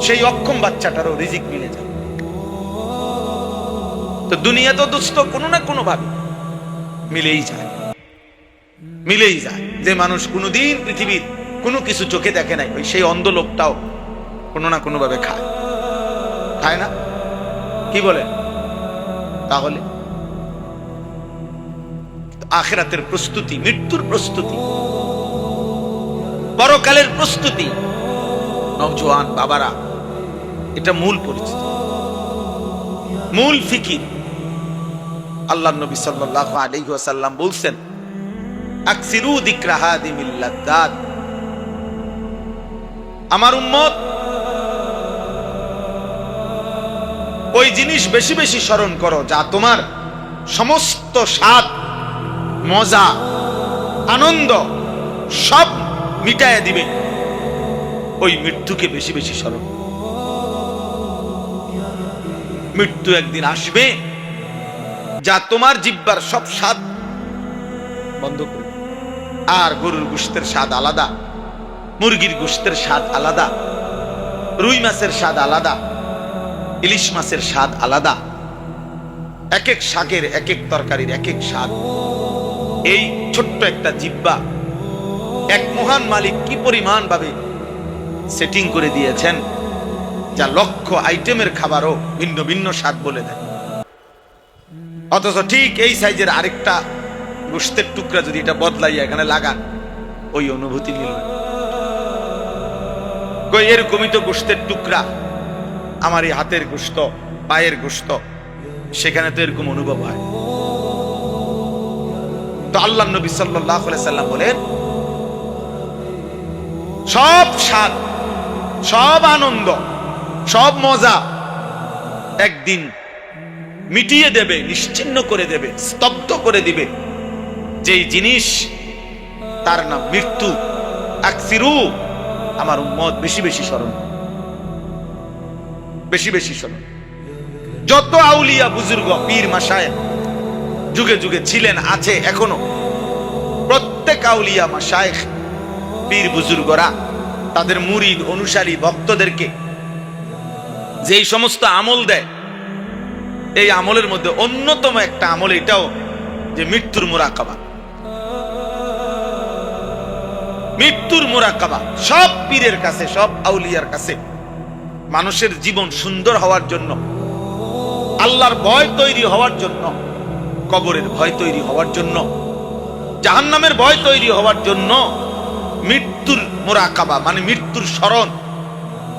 সেই অক্ষম বাচ্চাটারও রিজিক মিলে যায়। তো দুনিয়া তো দুস্থ কোনো না কোনো ভাবে মিলেই যায়, মিলেই যায়। যে মানুষ কোনোদিন পৃথিবীর কোনো কিছু চোখে দেখে নাই, ওই সেই অন্ধ লোকটাও কোনো না কোনো ভাবে খায়, খায় না? কি বলেন? তাহলে আখিরাতের প্রস্তুতি, মৃত্যুর প্রস্তুতি, পরকালের প্রস্তুতি, নওজোয়ান বাবারা, এটা মূল পরিচিত, মূল ফিকির। আল্লাহর নবী সাল্লাল্লাহু আলাইহি ওয়াসাল্লাম বলছেন, আকসিরু যিকরা হাদিমিল লাদ্দাত, আমার উম্মত ওই জিনিস বেশি বেশি স্মরণ করো যা তোমার সমস্ত স্বাদ, মজা, আনন্দ সব মিটায় দিবে। ওই মৃত্যুকে বেশি বেশি স্মরণ। মৃত্যু একদিন আসবে যা তোমার জিহ্বার সব স্বাদ বন্ধ করে। আর গরুর গোশতের স্বাদ আলাদা, মুরগির গোশতের স্বাদ আলাদা, রুই মাছের স্বাদ আলাদা, ইলিশ মাছের স্বাদ আলাদা, এক এক শাকের, এক এক তরকারির এক এক স্বাদ। এই ছোট্ট একটা জিহ্বা এক মহান মালিক কি পরিমাণ ভাবে সেটিং করে দিয়েছেন, যা লক্ষ আইটেমের খাবারও ভিন্ন ভিন্ন স্বাদ বলে দেয়। অথচ ঠিক এই সাইজের আরেকটা গোশতের টুকরা যদি এটা বদলাইয়া এখানে লাগান, ওই অনুভূতি মিলবে। কই এরকমই তো গোশতের টুকরা, আমার এই হাতের গোশত, পায়ের গোশত, সেখানে তো এরকম অনুভব হয়। তো আল্লাহর নবী সাল্লাল্লাহু আলাইহি সাল্লাম বলেন, সব স্বাদ, সব আনন্দ, সব মজা একদিন মিটিয়ে দেবে, নিশ্চিহ্ন করে দেবে, স্তব্ধ করে দিবে যেই জিনিস, তার নাম মৃত্যু। আকসিরু, আমার উম্মত বেশি বেশি স্মরণ, বেশি বেশি স্মরণ। যত আউলিয়া বুজুর্গ, পীর মাশায়েখ যুগে যুগে ছিলেন, আছে এখনো, প্রত্যেক আউলিয়া মাশায়েখ, পীর বুজুর্গরা তাদের মুরিদ, অনুসারী, ভক্তদেরকে যেই সমস্ত আমল দেয়, এই আমলের মধ্যে অন্যতম একটা আমল এটাও যে মৃত্যুর মুরাকাবা। মৃত্যুর মুরাকাবা সব পীরের কাছে, সব আউলিয়ার কাছে মানুষের জীবন সুন্দর হওয়ার জন্য, আল্লাহর ভয় তৈরি হওয়ার জন্য, কবরের ভয় তৈরি হওয়ার জন্য, জাহান্নামের ভয় তৈরি হওয়ার জন্য মৃত্যুর মুরাকাবা মানে মৃত্যুর স্মরণ,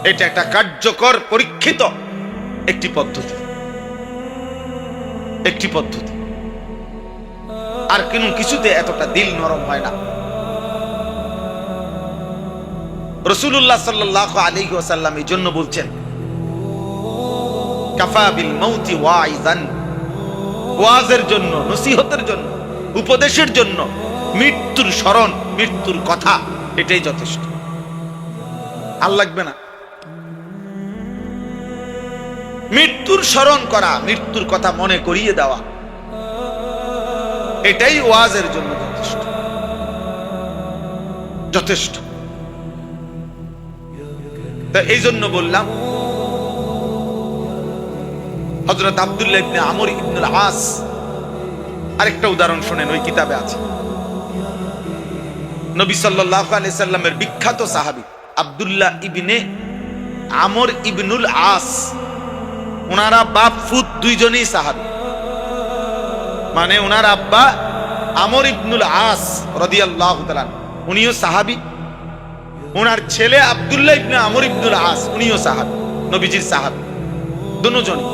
এটা একটা কার্যকর পরীক্ষিত একটি পদ্ধতি, একটি পদ্ধতি। আর কোনো কিছুতে এতটা দিল নরম হয় না। রাসূলুল্লাহ সাল্লাল্লাহু আলাইহি ওয়াসাল্লাম এই জন্য বলছেন, কাফা বিল মাউতি ওয়াইজান, ওয়াজের জন্য, নসিহতের জন্য, উপদেশের জন্য মৃত্যুর স্মরণ, মৃত্যুর কথা, এটাই যথেষ্ট। আর লাগবে না। মৃত্যুর স্মরণ করা, মৃত্যুর কথা মনে করিয়ে দেওয়া, এটাই ওয়াজের জন্য যথেষ্ট, যথেষ্ট। তা এই জন্য বললাম, হযরত আব্দুল্লাহ ইবনে আমর ইবনুল আস, আরেকটা উদাহরণ শুনেন, ওই কিতাবে আছে। নবী সাল্লাল্লাহু আলাইহি সাল্লামের বিখ্যাত সাহাবী আব্দুল্লাহ ইবনে আমর ইবনুল আস, ওনারা বাপ ফুত দুইজনই সাহাবী। মানে ওনার আব্বা আমর ইবনুল আস রাদিয়াল্লাহু তাআলা, উনিও সাহাবী। ওনার ছেলে আব্দুল্লাহ ইবনে আমর ইবনুল আস, উনিও সাহাবী। নবীজির সাহাবী দুজনই।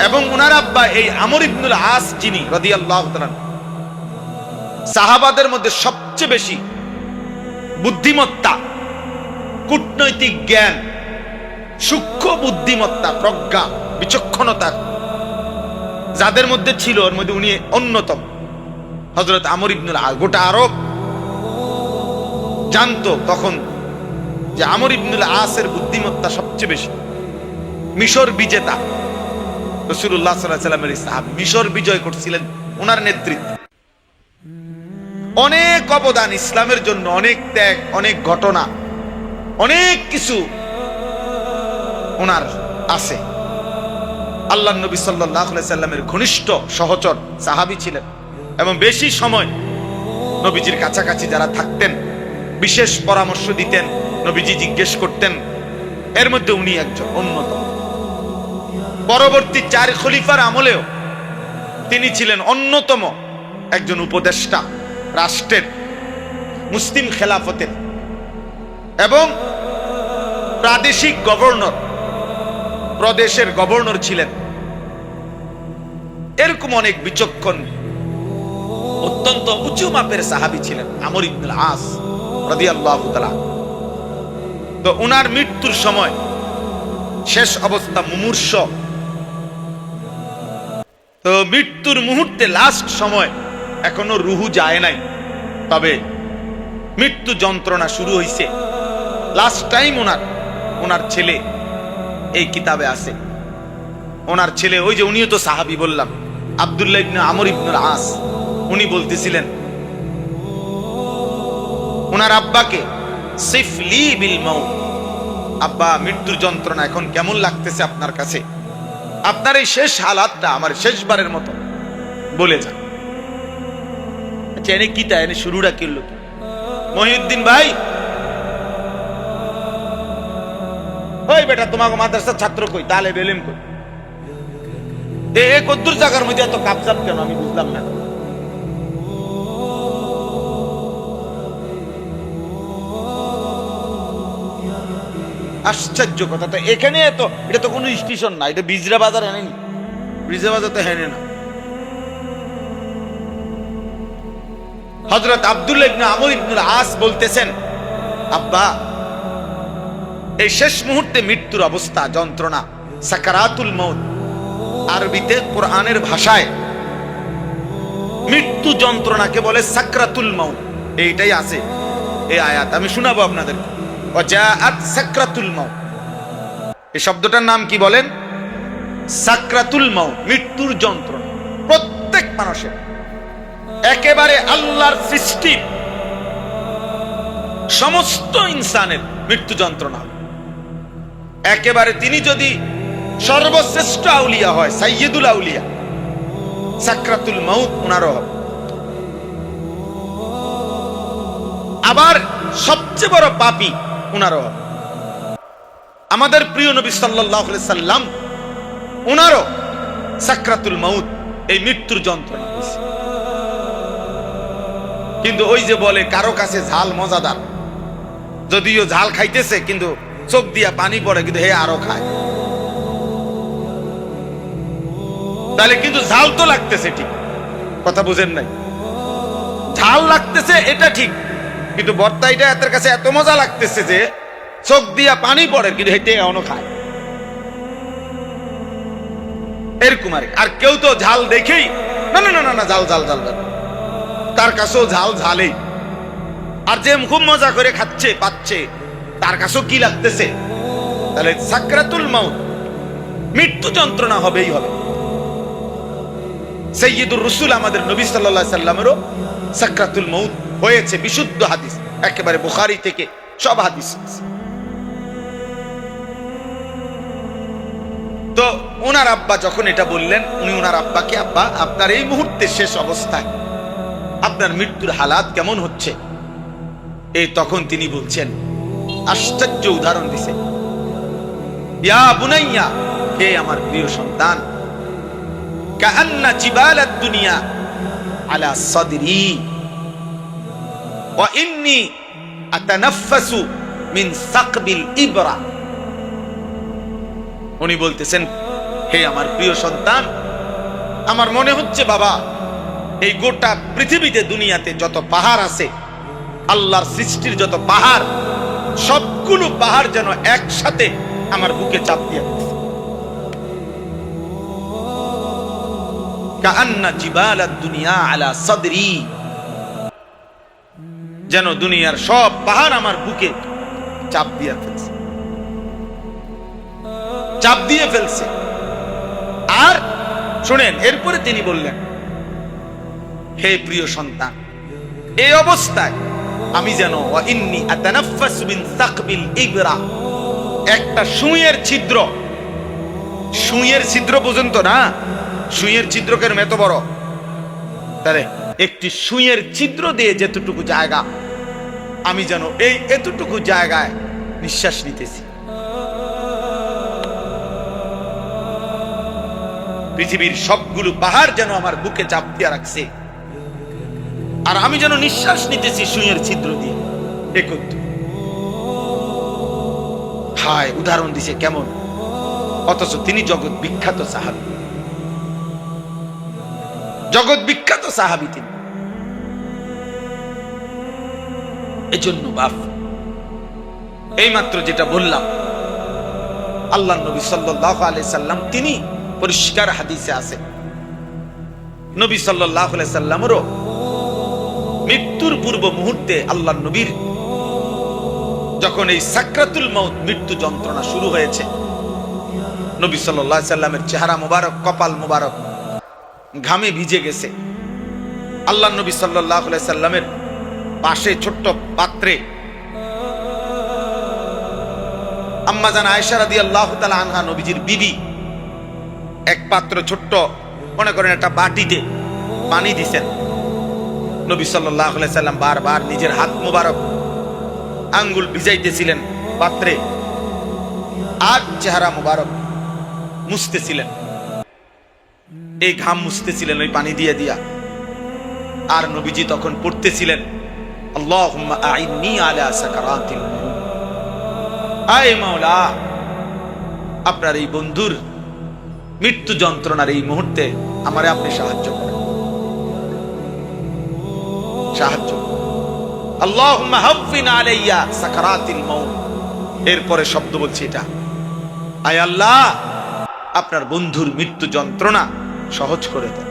এবং উনার আব্বা এই আমর ইবনুল আস যিনি রাদিয়াল্লাহু তাআলা সাহাবাদের মধ্যে সবচেয়ে বেশি বুদ্ধিমত্তা, কূটনৈতিক জ্ঞান, সূক্ষ্ম বুদ্ধিমত্তা, প্রজ্ঞা, বিচক্ষণতা যাদের মধ্যে ছিল ওর মধ্যে উনি অন্যতম। হযরত আমর ইবনুল আস গোটা আরব জানতো তখন যে আমর ইবনুল আসের বুদ্ধিমত্তা সবচেয়ে বেশি। মিশর বিজেতা রাসূলুল্লাহ সাল্লাল্লাহু আলাইহি ওয়াসাল্লামের সাহাবী, মিশর বিজয় করছিলেন ওনার নেতৃত্বে। অনেক অবদান ইসলামের জন্য, অনেক ত্যাগ, অনেক ঘটনা, অনেক কিছু ওনার আছে। আল্লাহর নবী সাল্লাল্লাহু আলাইহি সাল্লামের ঘনিষ্ঠ সহচর সাহাবী ছিলেন এবং বেশি সময় নবীজির কাছাকাছি যারা থাকতেন বিশেষ পরামর্শ দিতেন, নবীজি জিজ্ঞেস করতেন, এর মধ্যে উনি একজন অন্যতম। পরবর্তী 4 খলিফার আমলেও তিনি ছিলেন অন্যতম একজন উপদেষ্টা রাষ্ট্রের, মুসলিম খেলাফতের এবং প্রাদেশিক গভর্নর, প্রদেশের গভর্নর ছিলেন। এরকম অনেক বিচক্ষণ অত্যন্ত উঁচু মাপের সাহাবী ছিলেন আমর ইবনুল আস রাদিয়াল্লাহু তাআলা। তো উনার মৃত্যুর সময় শেষ অবস্থা মুমূর্ষ। তো মৃত্যুর মুহূর্তে লাস্ট সময় এখনো রুহু যায় নাই, তবে মৃত্যু যন্ত্রণা শুরু হয়েছে। লাস্ট টাইম ওনার ছেলে এই কিতাবে আছে, ওনার ছেলে ওই যে উনিও তো সাহাবী বললাম, আব্দুল্লাহ ইবনে আমর ইবনুল আস, উনি বলতেছিলেন ওনার আব্বাকে, সিফলি বিল মাউত, আব্বা মৃত্যুর যন্ত্রণা এখন কেমন লাগতেছে আপনার কাছে? আপনার এই শেষ হালাতটা আমার শেষবারের মতো বলে যান। আচ্ছা এনে কি তা এনে শুরুটা করলো কি? মহিউদ্দিন ভাই, ওই বেটা তোমাকে মাদ্রাসার ছাত্র কই, তাহলে বেলেম কই, এ কদ্দুর জায়গার মধ্যে এত কাপচাপ কেন আমি বুঝলাম না। আশ্চর্য কথা, তো এখানে তো এটা তো কোনো স্টেশন না, এটা বিজরা বাজার এনেনি, বিজরা বাজার তো হেনে না। হযরত আব্দুল্লাহ ইবনে আমর ইবনুল আস বলতেছেন, আব্বা এই শেষ মুহূর্তে মৃত্যুর অবস্থা, যন্ত্রণা, সাকারাতুল মউত, আরবিতে কোরআনের ভাষায় মৃত্যু যন্ত্রণাকে বলে সাকরাতুল মউত। এইটাই আছে এই আয়াত, আমি শোনাবো আপনাদের। ওয়াজাআত সাকরাতুল মউত, এই শব্দটার নাম কি বলেন? সাকরাতুল মউত, মৃত্যুর যন্ত্রণা। প্রত্যেক মানুষের, একেবারে আল্লাহর সৃষ্টি সমস্ত ইনসানের মৃত্যু যন্ত্রণা। একেবারে তিনি যদি সর্বশ্রেষ্ঠ আউলিয়া হয়, সাইয়্যিদুল আউলিয়া, সাকরাতুল মউত উনারও হবে। আবার সবচেয়ে বড় পাপী উনারও হবে। আমাদের প্রিয় নবী সাল্লাল্লাহু আলাইহি সাল্লাম উনারও সাকরাতুল মউত, এই মৃত্যুর যন্ত্রণা হয়েছে। কিন্তু ওই যে বলে কারো কাছে ঝাল মজাদার, যদিও ঝাল খাইতেছে কিন্তু চোখ দিয়া পানি পড়ে, কিন্তু হে আরো খায়। তাহলে কিন্তু ঝাল তো লাগতেছে ঠিক, কথা বুঝেন নাই? ঝাল লাগতেছে এটা ঠিক, কিন্তু বর্তা এটা এর কাছে এত মজা লাগতেছে যে চোখ দিয়া পানি পড়ে, কিন্তু হেঁটে এখনো খায়। এরকম আর কেউ তো ঝাল দেখেই না না না না ঝাল ঝাল ঝাল, তার কাছেও ঝাল ঝালেই। আর যে খুব মজা করে খাচ্ছে পাচ্ছে, তার কাছেও কি লাগতেছে? তাহলে সাকরাতুল মউত, মৃত্যু যন্ত্রণা হবেই হবে। সাইয়্যিদুর রাসূল আমাদের নবী সাল্লাল্লাহু আলাইহি সাল্লামেরও সাকরাতুল মউত হয়েছে, বিশুদ্ধ হাদিস, একেবারে বুখারী থেকে সব হাদিস। তো ওনার আব্বা যখন এটা বললেন, উনি ওনার আব্বাকে, আব্বা আপনার এই মুহূর্তে শেষ অবস্থায় আপনার মৃত্যুর হালাত কেমন হচ্ছে? এই তখন তিনি বলছেন, আশ্চর্য উদাহরণ দিছে, ইয়া বুনাইয়া, হে আমার প্রিয় সন্তান, কাআন্না জিবালাদ দুনিয়া আলা সাদরি ওয়া ইন্নী আতানাফাসু মিন সাকবিল ইবরা। উনি বলতেছেন, হে আমার প্রিয় সন্তান, আমার মনে হচ্ছে বাবা, এই গোটা পৃথিবীতে দুনিয়াতে যত পাহাড় আছে, আল্লাহর সৃষ্টির যত পাহাড়, সবগুলো পাহাড় যেন একসাথে আমার বুকে চাপ দিয়ে কাআন্না জিবালাদ দুনিয়া আলা সাদরি, যেন দুনিয়ার সব পাহাড় আমার বুকে চাপ দিয়ে ফেলছে, চাপ দিয়ে ফেলছে। আর শুনেন, এরপরে তিনি বললেন, হে প্রিয় সন্তান, এই অবস্থায় আমি যেন ওয়া ইন্নী আতানাফাসু মিন সাকবিল ইবরা, একটা সুইয়ের ছিদ্র, সুইয়ের ছিদ্র পর্যন্ত না, সুইয়ের ছিদ্র কেন এত বড়, তাহলে একটি সুইয়ের ছিদ্র দিয়ে যেতটুকু জায়গা, আমি যেন এই এতটুকু জায়গায় নিঃশ্বাস নিতেছি। পৃথিবীর সবগুলো পাহাড় যেন আমার বুকে চাপ দিয়ে রাখছে, আর আমি যেন নিঃশ্বাস নিতেছি সুইয়ের ছিদ্র দিয়ে। হায়, উদাহরণ দিছে কেমন, অথচ তিনি জগৎ বিখ্যাত সাহাবী, জগৎ বিখ্যাত সাহাবী তিনি। এজন্য বাপ, এইমাত্র যেটা বললাম, আল্লাহ নবী সাল্লাল্লাহু আলাইহি সাল্লাম, তিনি পরিষ্কার হাদিসে আছে, নবী সাল্লাল্লাহু আলাইহি সাল্লামেরও মৃত্যুর পূর্ব মুহূর্তে আল্লাহ নবীর যখন এই সাকরাতুল মাউত, মৃত্যু যন্ত্রণা শুরু হয়েছে, নবী সাল্লাল্লাহু আলাইহি সাল্লামের চেহারা মুবারক, কপাল মুবারক ঘামে ভিজে গেছে। আল্লাহ নবী সাল্লাল্লাহু আলাইহি সাল্লামের পাশে ছোট্ট পাত্রে আম্মা জান আয়েশা রাদিয়াল্লাহু তাআলা আনহা, নবীজির বিবি, এক পাত্র ছোট্ট, মনে করেন একটা বাটিতে পানি দিছেন। নবী সাল্লাল্লাহু আলাইহি সাল্লাম বারবার নিজের হাত মুবারক আঙ্গুল ভিজাইতেছিলেন পাত্রে, আর চেহারা মুবারক মুছতেছিলেন, এই ঘাম মুছতেছিলেন ওই পানি দিয়ে দিয়া। আর নবীজি তখন পড়তেছিলেন, আল্লাহুম্মা আইন্নী আলা সাকারাতিল মাউত, আয় মাওলা, আপনার এই বন্ধুর মৃত্যু যন্ত্রণার এই মুহূর্তে আমারে আপনি সাহায্য করেন, সাহায্য। আল্লাহুম্মা হাফিন আলাইয়া সাকারাতিল মাউত। এরপরে শব্দ বলছি এটা, আয় আল্লাহ, আপনার বন্ধুর মৃত্যু যন্ত্রণা সহজ করে দেন।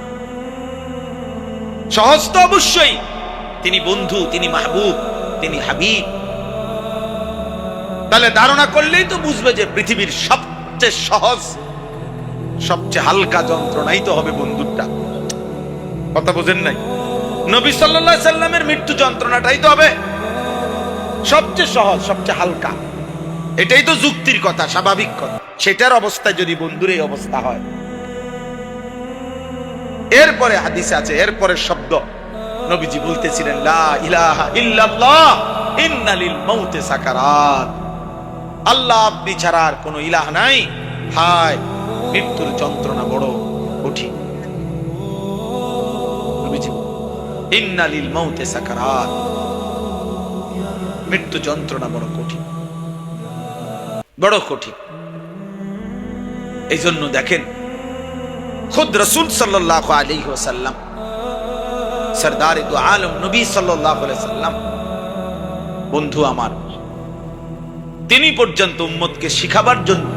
সহজ তো অবশ্যই, তিনি বন্ধু, তিনি মাহবুব, তিনি হাবিব। তাহলে ধারণা করলেই তো বুঝবে যে পৃথিবীর সবচেয়ে সহজ, সবচেয়ে হালকা যন্ত্রণাই তো হবে বন্ধুরটা। কথা বোঝেন নাই? নবী সাল্লাল্লাহু আলাইহি সাল্লামের মৃত্যু যন্ত্রণাটাই তো হবে সবচেয়ে সহজ, সবচেয়ে হালকা। এটাই তো যুক্তির কথা, স্বাভাবিক কথা। সেটার অবস্থায় যদি বন্ধুর এই অবস্থা হয়, এরপরে হাদিসে আছে, এরপরে শব্দ নবীজি বলতেছিলেন, লা ইলাহা ইল্লাল্লাহ ইন্না লিল মাউতি সাকারাত। আল্লাহ আপনি ছাড়া আর কোনো ইলাহ নাই, হায় মৃত্যুর যন্ত্রণা বড় কঠিন। নবীজি ইন্না লিল মাউতি সাকারাত, মৃত্যু যন্ত্রণা বড় কঠিন, বড় কঠিন। এই জন্য দেখেন, খুদ রাসূল সাল্লাল্লাহু আলাইহি ওয়াসাল্লাম, সরদার দু আলম নবী সাল্লাল্লাহু আলাইহি ওয়াসাল্লাম, বন্ধু আমার, তিনি পর্যন্ত উম্মতকে শিখাবার জন্য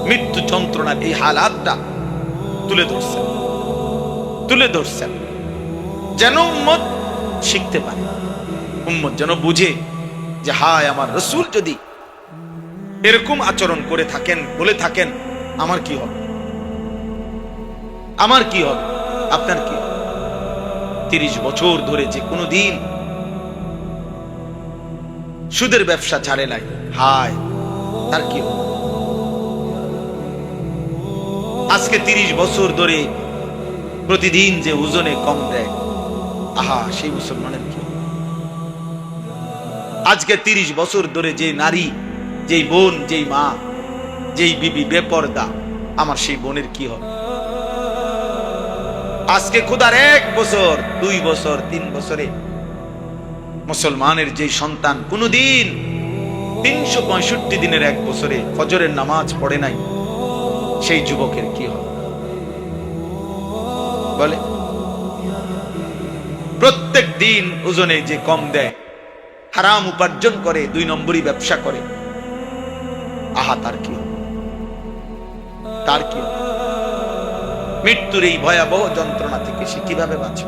মৃত্যু যন্ত্রণার এই হালাতটা তুলে ধরছেন, যেন উম্মত শিখতে পারে, উম্মত যেন বুঝে যে হায়, আমার রাসূল যদি এরকম আচরণ করে থাকেন, বলে থাকেন, আমার কি হবে, আমার কি হবে, আপনার কি হবে? 30 বছর ধরে যে কোনো দিন সুদের ব্যবসা ছাড়ে নাই, হায় তার কি হবে? আজকে 30 বছর ধরে প্রতিদিন যে ওজনে কম দেয়, আহা, সেই মুসলমানের কি? আজকে 30 বছর ধরে যে নারী, যেই বোন, যেই মা, যেই বিবি বেপরদা, আমার সেই বোনের কি হবে? আজকে খোদার 1 বছর, 2 বছর, 3 বছরে মুসলমানের যে সন্তান কোনদিন 365 দিনের এক বছরে ফজরের নামাজ পড়ে নাই, সেই যুবকের কি হবে বলে? প্রত্যেক দিন ওজনে যে কম দেয়, হারাম উপার্জন করে, 2 নম্বরই ব্যবসা করে, আহা তার কি হবে? তার কি হবে? মৃত্যুর এই ভয়াবহ যন্ত্রণা থেকে সে কিভাবে বাঁচে?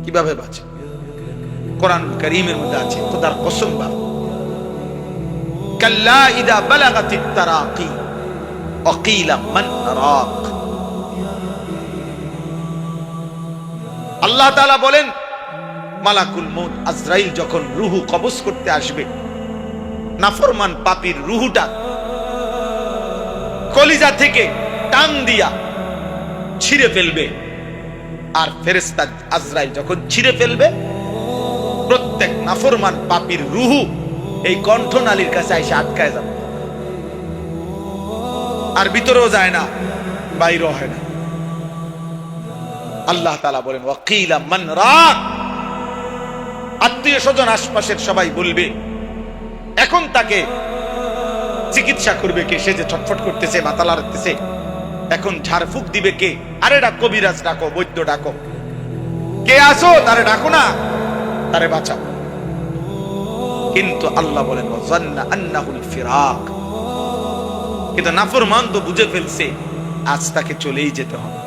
কিভাবে বাঁচে? কোরআন কারীমের মধ্যে আছে, খোদার কসম বাপ, কাল্লা ইদা বালাগাতিত তারাকি ওয়াকিলা মান রাক। আল্লাহ তাআলা বলেন, মালাকুল মউত আজরাইল যখন রূহ কবজ করতে আসবে, নাফরমান পাপীর রূহটা কলিজা থেকে টান দিয়া ছিঁড়ে ফেলবে, আর ফেরেশতা আজরাইল যখন ছিঁড়ে ফেলবে, প্রত্যেক নাফরমান পাপীর রূহ এই কণ্ঠনালীর কাছে এসে আটকায় যাবে, আর ভিতরেও যায় না, বাইরেও হয় না। আল্লাহ তাআলা বলেন, ওয়াকিলা মান রাক। আত্মীয় স্বজন আশপাশের সবাই বলবে, এখন তাকে চিকিৎসা করবে কে? সে যে ছটফট করতেছে, মাথা লাড়তেছে, এখন ঝাড়ফুঁক দিবে কে? আরে ডাক, কবিরাজ ডাকো, বৈদ্য ডাকো, কে আসো, তারে ডাকো না, তারে বাঁচাও। কিন্তু আল্লাহ বলেন, ওয়াজান্না আন্নাহুল ফিরাক। কিন্তু নাফরমান তো বুঝে ফেলছে আজ তাকে চলেই যেতে হবে।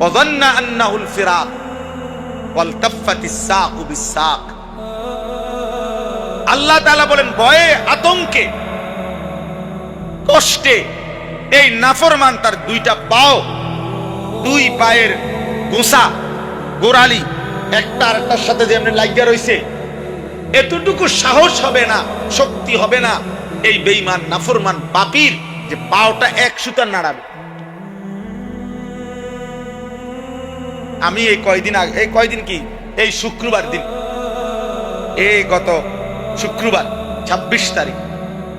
ওয়াজান্না আন্নাহুল ফিরাক ওয়ালতাফাতিস সাকু বিসাক। আল্লাহ তাআলা বলেন, ভয়ে, আতঙ্কে, কষ্টে এই নাফরমান তার 2টা পাও, 2 পায়ের গোসা, গোড়ালি একটা আরেকটার সাথে যেমন লাগিয়া রইছে, এতটুকু সাহস হবে না, শক্তি হবে না এই বেঈমান নাফরমান পাপীর যে পাওটা এক সুতা নাড়াবে। আমি এই কয়দিন কি, এই শুক্রবার দিন, এই গত শুক্রবার 26 তারিখ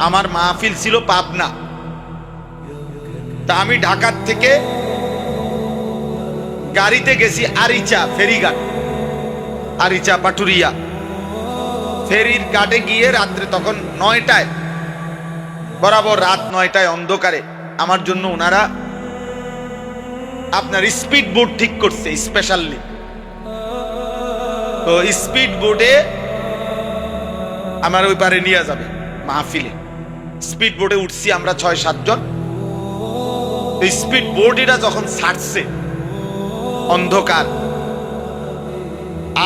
আমার মাহফিল ছিল পাবনা। তা আমি ঢাকার থেকে গাড়িতে গেছি আরিচা ফেরিঘাট, আরিচা পাটুরিয়া ফেরির ঘাটে গিয়ে রাত্রে তখন 9টায়, বরাবর রাত 9টায় অন্ধকারে আমার জন্য ওনারা আপনার স্পিড বোট ঠিক করছে স্পেশালি। তো স্পিড বোটে আমার ওই পারে নিয়ে যাবে মাহফিলে। স্পিড বোটে উঠছি আমরা 6-7 জন। স্পিড বোট এটা যখন ছাড়ছে অন্ধকার,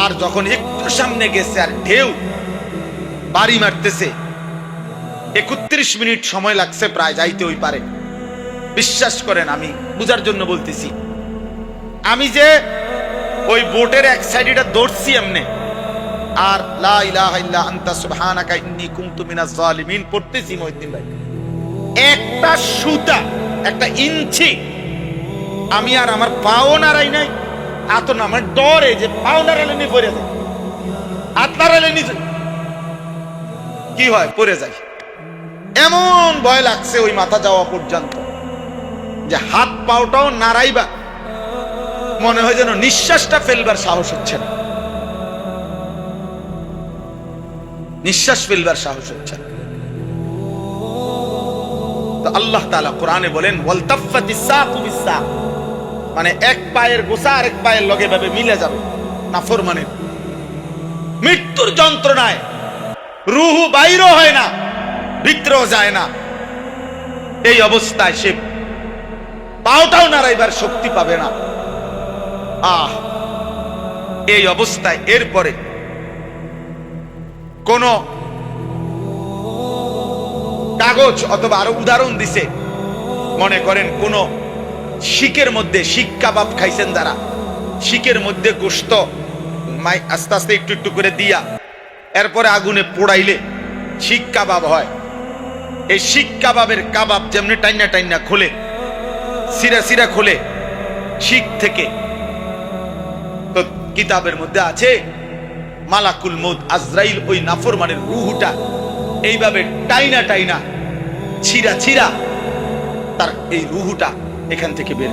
আর যখন একটু সামনে গেছে আর ঢেউ বাড়ি মারতেছে, 31 মিনিট সময় লাগছে প্রায় যাইতে ওই পারে। বিশ্বাস করেন, আমি বুঝার জন্য বলতেছি, আমি যে ওই বোটের এক সাইডটা দৌড়ছি এমনে, আর লা ইলাহা ইল্লা আনতা সুবহানাকা ইন্নী কুনতু মিনাজ জালিমিন পড়তেছি মহিউদ্দিন ভাই, একটা সুতা, একটা ইঞ্চি আমি আর আমার পাও নাড়াই নাই। এত না আমার ডরে যে পাও নাড়ালে নিয়ে পড়ে যায়, হাত নাড়ালে নিয়ে কি হয়, পড়ে যায়। এমন ভয় লাগছে ওই মাথা যাওয়া পর্যন্ত যে হাত পাওটাও নাড়াইবা মনে হয় যেন নিঃশ্বাসটা ফেলবার সাহস হচ্ছে না, নিঃশ্বাস ফেলবার সাহস হচ্ছে না। তো আল্লাহ তাআলা কোরআনে বলেন, ওয়ালতাফাতিস সাকু বিসাক, মানে এক পায়ের গোসা আরেক পায়ের লগে ভাবে মিলে যাবে। নাফরমানের মৃত্যুর যন্ত্রণায় রূহ বাইরও হয় না, ভিতরেও যায় না, এই অবস্থায় সে পাওটাও নাড়াইবার শক্তি পাবে না। এই অবস্থায় এরপরে কোন কাগজ অথবা আরো উদাহরণ দিছে, মনে করেন কোন শিকের মধ্যে, শিক কাবাব খাইছেন যারা, শিকের মধ্যে গোশত আস্তে আস্তে একটু একটু করে দিয়া এরপরে আগুনে পোড়াইলে শিক কাবাব হয়। এই শিক কাবাবের কাবাব যেমনি টাইনা টাইনা খোলে, সিরা সিরা খোলে শিক থেকে, তো কিতাবের মধ্যে আছে মালাকুল মউত আজরাইল ওই নাফরমানের রূহটা এইভাবে টাইনা টাইনা ছিঁড়া ছিঁড়া তার এই রূহটা এখান থেকে বের,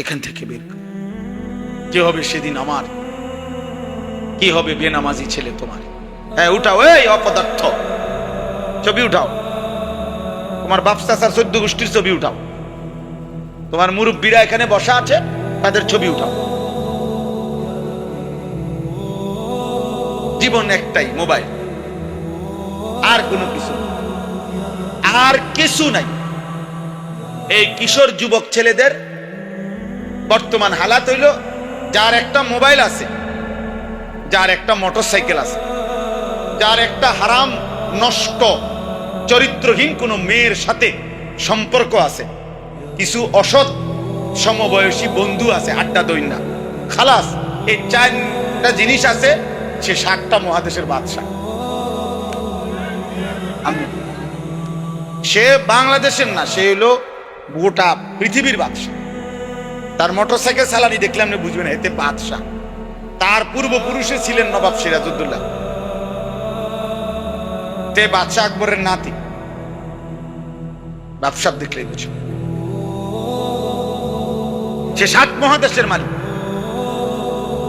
এখান থেকে বের কি হবে সেদিন আমার, কি হবে বেনামাজি ছেলে তোমার। হ্যাঁ উঠাও, এই অপদার্থ, ছবি উঠাও, তোমার বাপ চাচার 14 গোষ্ঠীর ছবি উঠাও, তোমার মুরব্বীরা এখানে বসা আছে তাদের ছবি উঠাও। জীবন একটাই, মোবাইল, আর কোনো কিছু, আর কিছু নাই। এই কিশোর যুবক ছেলেদের বর্তমান হালাত হইল, যার একটা মোবাইল আছে, যার একটা মোটরসাইকেল আছে, যার একটা হারাম নষ্ট চরিত্রহীন কোনো মেয়ের সাথে সম্পর্ক আছে, কিছু অসৎ সমবয়সী বন্ধু আছে, আড্ডা দইনা, খালাস, এই 4টা জিনিস আছে, সে 7টা মহাদেশের বাদশা। সে বাংলাদেশের না, সে হলো গোটা পৃথিবীর বাদশা। তার মোটরসাইকেল চালানি দেখলে আপনি বুঝবেন এতে বাদশা। তার পূর্বপুরুষে ছিলেন নবাব সিরাজউদ্দৌলা, তে বাদশাহ আকবরের নাতি। ব্যবসা দেখলেই বুঝো, সে 7 মহাদেশের মালিক।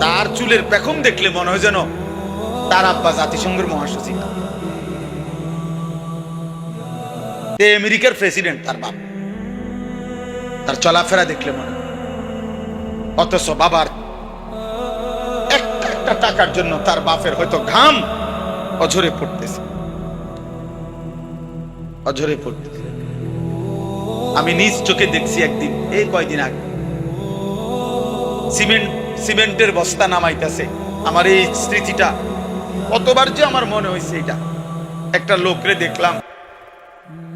তার চুলের পেখম দেখলে মনে হয় যেন তার আব্বা জাতিসংঘের মহাসচিব, আমেরিকার প্রেসিডেন্ট তার বাপ। তার চলাফেরা দেখলে মনে, অথচ বাবার একটা টাকার জন্য তার বাপের হয়তো ঘাম অঝরে পড়তেছে, অঝরে পড়তেছে। আমি নিজ চোখে দেখছি একদিন, এই কয়দিন আগে, সিমেন্টের বস্তা নামাইতেছে। আমার এই স্মৃতিটা কতবার যে আমার মনে হয়েছে, এটা একটা লোকরে দেখলাম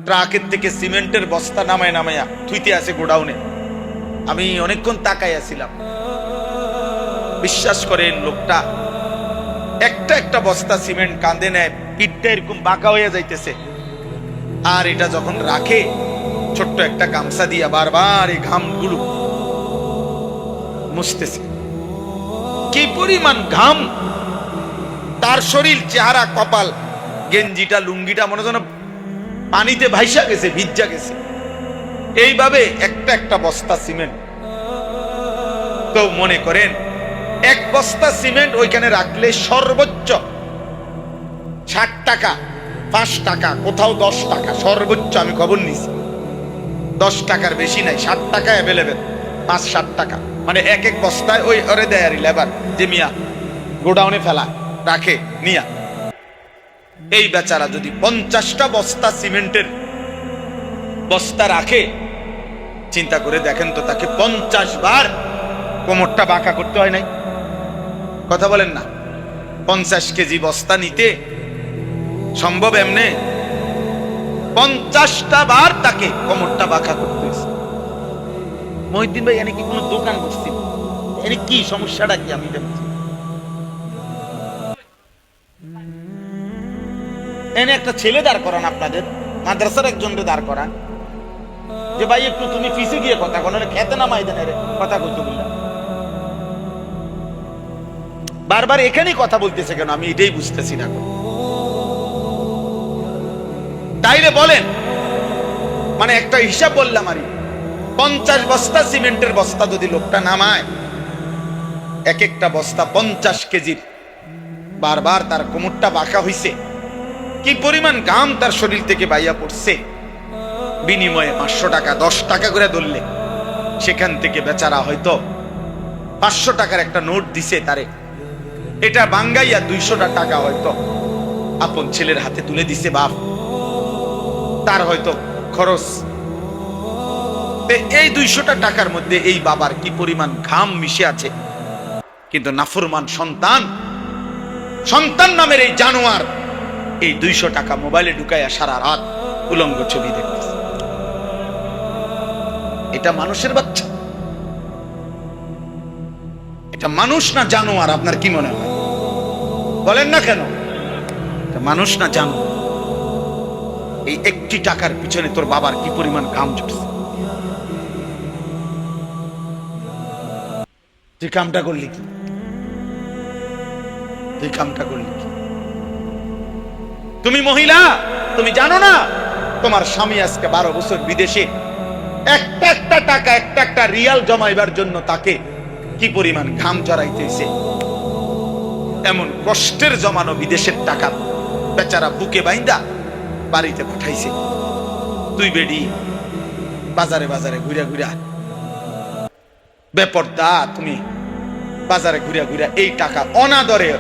ট্রাকের থেকে সিমেন্টের বস্তা নামাইয়া থুইতে আছে গোডাউনে। আমি অনেকক্ষণ তাকাইয়াছিলাম। বিশ্বাস করেন, লোকটা একটা বস্তা সিমেন্ট কাঁধে নেয়, পিঠটা এরকম বাঁকা হয়ে যাইতেছে, আর এটা যখন রাখে ছোট্ট একটা গামছা দিয়া বারবার এই ঘামগুলো মুছতেছে। কি পরিমাণ ঘাম তার শরীর, চেহারা, কপাল, গেঞ্জিটা, লুঙ্গিটা মনে যেন পানিতে ভাইসা গেছে, ভিজা গেছে। এইভাবে একটা বস্তা সিমেন্ট। তো মনে করেন 1 বস্তা সিমেন্ট ওইখানে রাখলে সর্বোচ্চ 60 টাকা, 5 টাকা, কোথাও 10 টাকা সর্বোচ্চ। আমি খবর নিছি 10 টাকার বেশি নাই, 60 টাকা অ্যাভেলেবেল, 5-7 টাকা। মানে এক বস্তায় ওই ওরে দেয় আর লেবার, যে মিয়া গোডাউনে ফেলা রাখে নিয়া। এই বেচারা যদি 50টা বস্তা সিমেন্টের বস্তা রাখে, চিন্তা করে দেখেন তো, তাকে 50 বার কোমরটা বাঁকা করতে হয় নাই? কথা বলেন না? 50 কেজি বস্তা নিতে সম্ভব এমনে? 50টা বার তাকে কোমরটা বাঁকা করতে হয়েছে। মহিউদ্দিন ভাই, এনে কি কোনো দোকান করছি? এনে কি সমস্যাটা কি? আমি দেখছি এনে একটা ছেলে দাঁড় করান, আপনাদের মাদ্রাসার একজনকে দাঁড় করান, যে ভাই একটু তুমি ফিসে গিয়ে কথা কো, নাহলে খেতে না মাইদানের কথা কইতে বললাম। বারবার এখানেই কথা বলতেছে কেন? আমি এটাই বুঝতেছি না। তাইলে বলেন, মানে একটা হিসাব বললাম, আর 50 বস্তা সিমেন্টের বস্তা যদি লোকটা নামায়, একটা বস্তা 50 কেজির, বারবার তার কোমরটা বাঁকা হইছে, কি পরিমাণ ঘাম তার শরীর থেকে বাইয়া পড়ছে। বিনিময়ে 500 টাকা, 10 টাকা করে ধরলে সেখান থেকে বেচারা হয়তো 500 টাকার একটা নোট দিছে তারে, এটা বাঙ্গাইয়া 200টা টাকা হয়তো আপন ছেলের হাতে তুলে দিছে বাপ, তার হয়তো খরচ। এই 200টা টাকার মধ্যে এই বাবার কি পরিমাণ ঘাম মিশে আছে। কিন্তু নাফরমান সন্তান নামের এই জানোয়ার এই 200 টাকা মোবাইলে ঢুকাইয়া সারা রাত উলঙ্গ ছবি দেখতেছে। এটা মানুষের বাচ্চা? এটা মানুষ না জানোয়ার? আপনার কি মনে হয়? বলেন না কেন? এটা মানুষ না জানোয়ার? এই 1টি টাকার পিছনে তোর বাবার কি পরিমাণ ঘাম ঝরছে। তুই কামটা করলি কি? তুই কামটা করলি কি? তুমি মহিলা, তুমি জানো না তোমার স্বামী আজকে 12 বছর বিদেশে একটা টাকা, একটা রিয়াল জমাইবার জন্য তাকে কি পরিমাণ ঘাম জড়াইতেছে, এমন কষ্টের জমানো বিদেশের টাকা বেচারা বুকে বাইন্দা বাড়িতে পাঠাইছে। তুই বেডি বাজারে বাজারে ঘুরা ঘুরা বেপরদা, তুমি বাজারে ঘুরা ঘুরা এই টাকা অনাদরে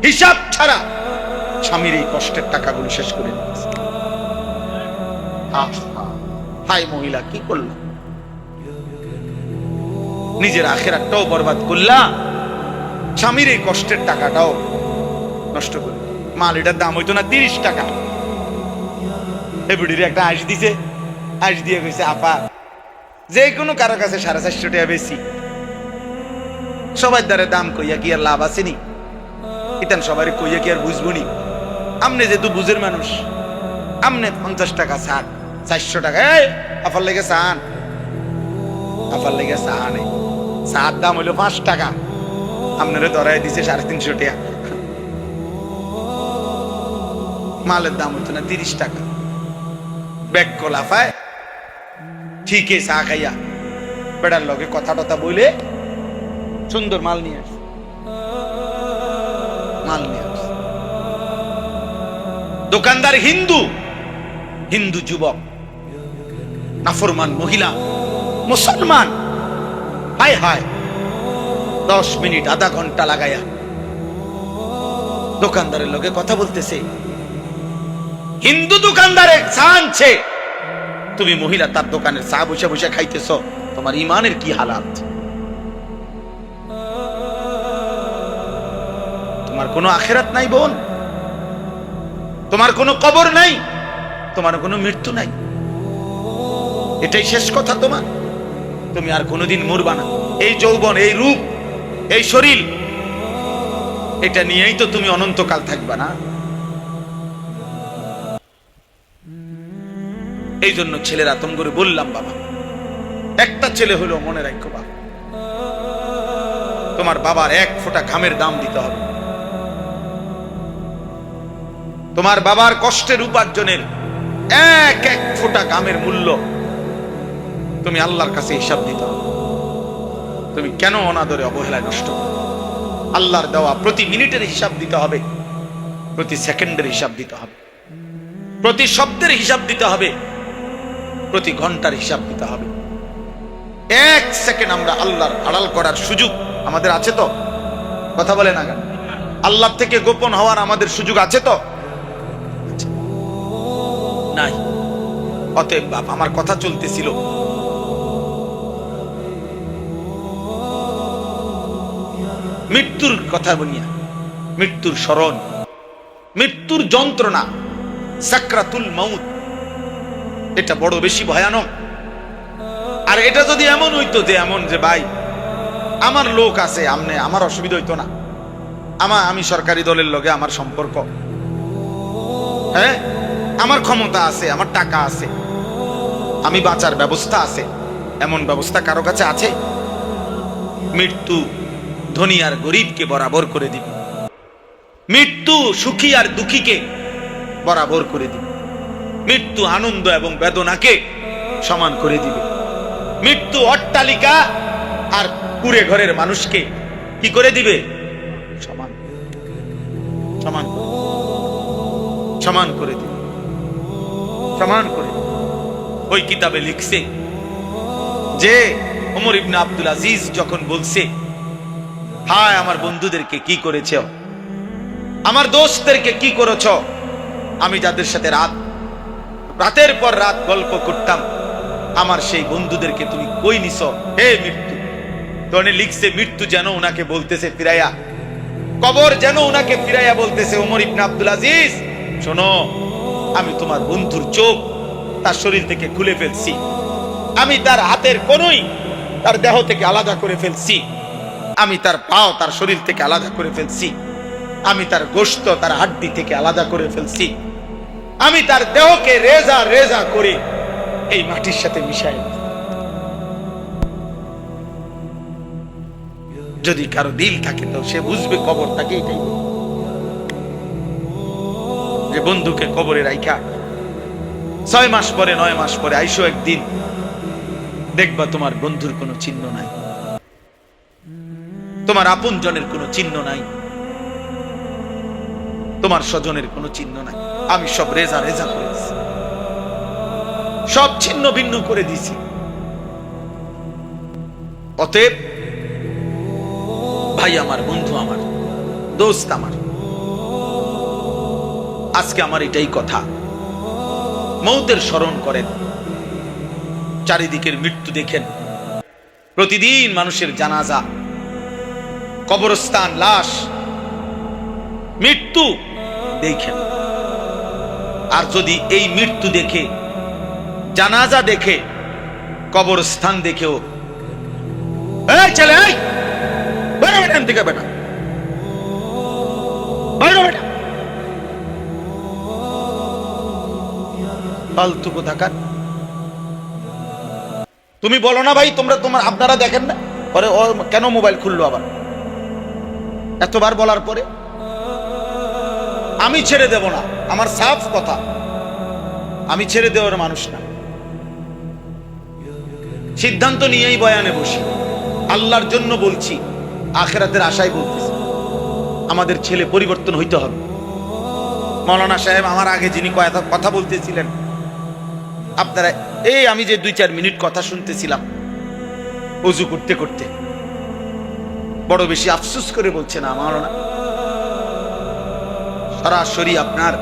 হিসাব ছাড়া স্বামীর এই কষ্টের টাকাগুলো শেষ করে নিয়েছে। হাই মহিলা, কি করল? নিজের আখেরাতটাও বরবাদ করলা, স্বামীর এই কষ্টের টাকাটাও নষ্ট করে। মাল এটার দাম হইতো না 30 টাকা। এবিডির একটা আইস দিছে, আইস দিয়ে কইছে আপা যে কোনো কারো কাছে 450 টাকা বেশি, সবাই দ্বারে দাম কইয়া কি আর লাভ আসেনি? ইতান সবাই কইয়া কি আর বুঝবনি? আমনে যেহেতু বুঝের মানুষ, আমনে 50 টাকা ছাড়, 400 টাকা আফার লেগে চান, আফার লেগে চান, চার দাম হইলো 5 টাকা, আপনারে ধরাই দিছে 350 টাকা। মালের দাম হতো না 30 টাকা। ব্যাগ লাফায় ঠিকই চা খাইয়া বেড়ার লগে কথা টথা বলে সুন্দর মাল নিয়ে আসে, মাল নিয়ে আসে। দোকানদার হিন্দু, হিন্দু যুবক, নাফরমান মহিলা মুসলমান, হায় হায় 10 মিনিট আধা ঘন্টা লাগাইয়া দোকানদারের লগে কথা বলতেছে। হিন্দু দোকানদারে চা আনছে, তুমি মহিলা তার দোকানের চা বসে বসে খাইতেছ, তোমার ইমানের কি হালাত? তোমার কোনো আখেরাত নাই বোন, তোমার কোনো কবর নাই, তোমার কোনো মৃত্যু নাই, এটাই শেষ কথা তোমার। তুমি আর কোনোদিন মরবা না। এই যৌবন, এই রূপ, এই শরীর, এটা নিয়েই তো তুমি অনন্তকাল থাকবা না। এই জন্য ছেলেরা তোম করে বললাম, বাবা একটা ছেলে হলো মনে রাখো, বাবা তোমার বাবার 1 ফোঁটা ঘামের দাম দিতে হবে। তোমার বাবার কষ্টের উপার্জনের 1 ফোঁটা ঘামের মূল্য তুমি আল্লাহর কাছে হিসাব দিতে হবে। তুমি কেন অনাদরে অবহেলায় নষ্ট? আল্লাহর দেওয়া প্রতি মিনিটের হিসাব দিতে হবে, প্রতি সেকেন্ডের হিসাব দিতে হবে, প্রতি শব্দের হিসাব দিতে হবে, প্রতি ঘন্টার হিসাব দিতে হবে। 1 সেকেন্ড আমরা আল্লাহর আড়াল করার সুযোগ আমাদের আছে তো? কথা বলে না কেন? আল্লাহ থেকে গোপন হওয়ার আমাদের সুযোগ আছে তো? নাই। অতএব বাপ, আমার কথা চলতেছিল, মৃত্যুর কথা বলিয়া, মৃত্যুর স্মরণ, মৃত্যুর যন্ত্রণা, সাকরাতুল মাউত, এটা বড় বেশি ভয়ানক। আর এটা যদি এমন হইতো যে এমন যে ভাই আমার লোক আছে, আমনে আমার অসুবিধা হইতো না, আমি সরকারি দলের লগে আমার সম্পর্ক, হ্যাঁ আমার ক্ষমতা আছে, আমার টাকা আছে, আমি বাঁচার ব্যবস্থা আছে, এমন ব্যবস্থা কারো কাছে আছে? মৃত্যু ধনী আর গরিবকে বরাবর করে দিবে, মৃত্যু সুখী আর দুঃখীকে বরাবর করে দিবে, মৃত্যু আনন্দ এবং বেদনাকে সমান করে দিবে, মৃত্যু অট্টালিকা আর কুড়ে ঘরের মানুষকে কি করে দিবে? সমান, সমান, সমান করে দিবে, সমান করে। ওই কিতাবে লিখছে যে ওমর ইবনে আব্দুল আজিজ যখন বলছে, হায় আমার বন্ধুদেরকে কি করেছ, আমার দোস্তদেরকে কি করেছ, আমি যাদের সাথে রাতের পর রাত গল্প করতাম, আমার সেই বন্ধুদেরকে তুমি কই নিছ হে মৃত্যু? তখন লিখছে মৃত্যু যেন উনাকে বলতেছে ফিরাইয়া, কবর যেন উনাকে ফিরাইয়া বলতেছে, ওমর ইবনে আব্দুল আজিজ শোনো, আমি তোমার বন্ধুর চোখ তার শরীর থেকে খুলে ফেলছি, আমি তার হাতের কোনই তার দেহ থেকে আলাদা করে ফেলছি, আমি তার পাও তার শরীর থেকে আলাদা করে ফেলছি, আমি তার গোশত তার হাড্ডি থেকে আলাদা করে ফেলছি, আমি তার দেহকে রেজা রেজা করে এই মাটির সাথে মিশাই। যদি কারো দিল থাকে তো সে বুঝবে কবর তাকে এটাই, যে বন্ধুকে কবরে রাইখা 6 মাস পরে 9 মাস পরে আইসো একদিন, দেখবা তোমার বন্ধুর কোনো চিহ্ন নাই। তোমার আপনজনের কোনো চিহ্ন নাই, তোমার স্বজনের কোনো চিহ্ন নাই। আমি সব রেজা রেজা করে দিছি, সব ছিন্ন ভিন্ন করে দিছি। অতএব ভাই আমার, বন্ধু আমার, দোস্ত আমার, আজকে আমার এটাই কথা, মৌতের স্মরণ করেন। চারিদিকের মৃত্যু দেখেন, প্রতিদিন মানুষের জানাজা, কবরস্থান, লাশ, মৃত্যু দেখেন। আর যদি এই মৃত্যু দেখে, জানাজা দেখে, কবরস্থান দেখেও এই ছেলে এই বেরো বেটা থেকে বেটা বেরো বেটা, ফালতু কোথাকার। তুমি বলো না ভাই, আপনারা দেখেন না, পরে ও কেন মোবাইল খুললো আবার? এতবার বলার পরে আমি ছেড়ে দেব না, আমার সাফ কথা, আমি ছেড়ে দেওয়ার মানুষ না। সিদ্ধান্ত নিয়েই বয়ানে বসি, আল্লাহর জন্য বলছি, আখিরাতের আশায় বলতেছি। আমাদের ছেলে পরিবর্তন হইতে হবে। মাওলানা সাহেব আমার আগে যিনি কথা বলতেছিলেন, আপনারা আমি যে 2-4 মিনিট কথা শুনতেছিলাম ওযু করতে করতে, বড় বেশি আফসোস করে বলছে না মাওলানা, সরাসরি আপনার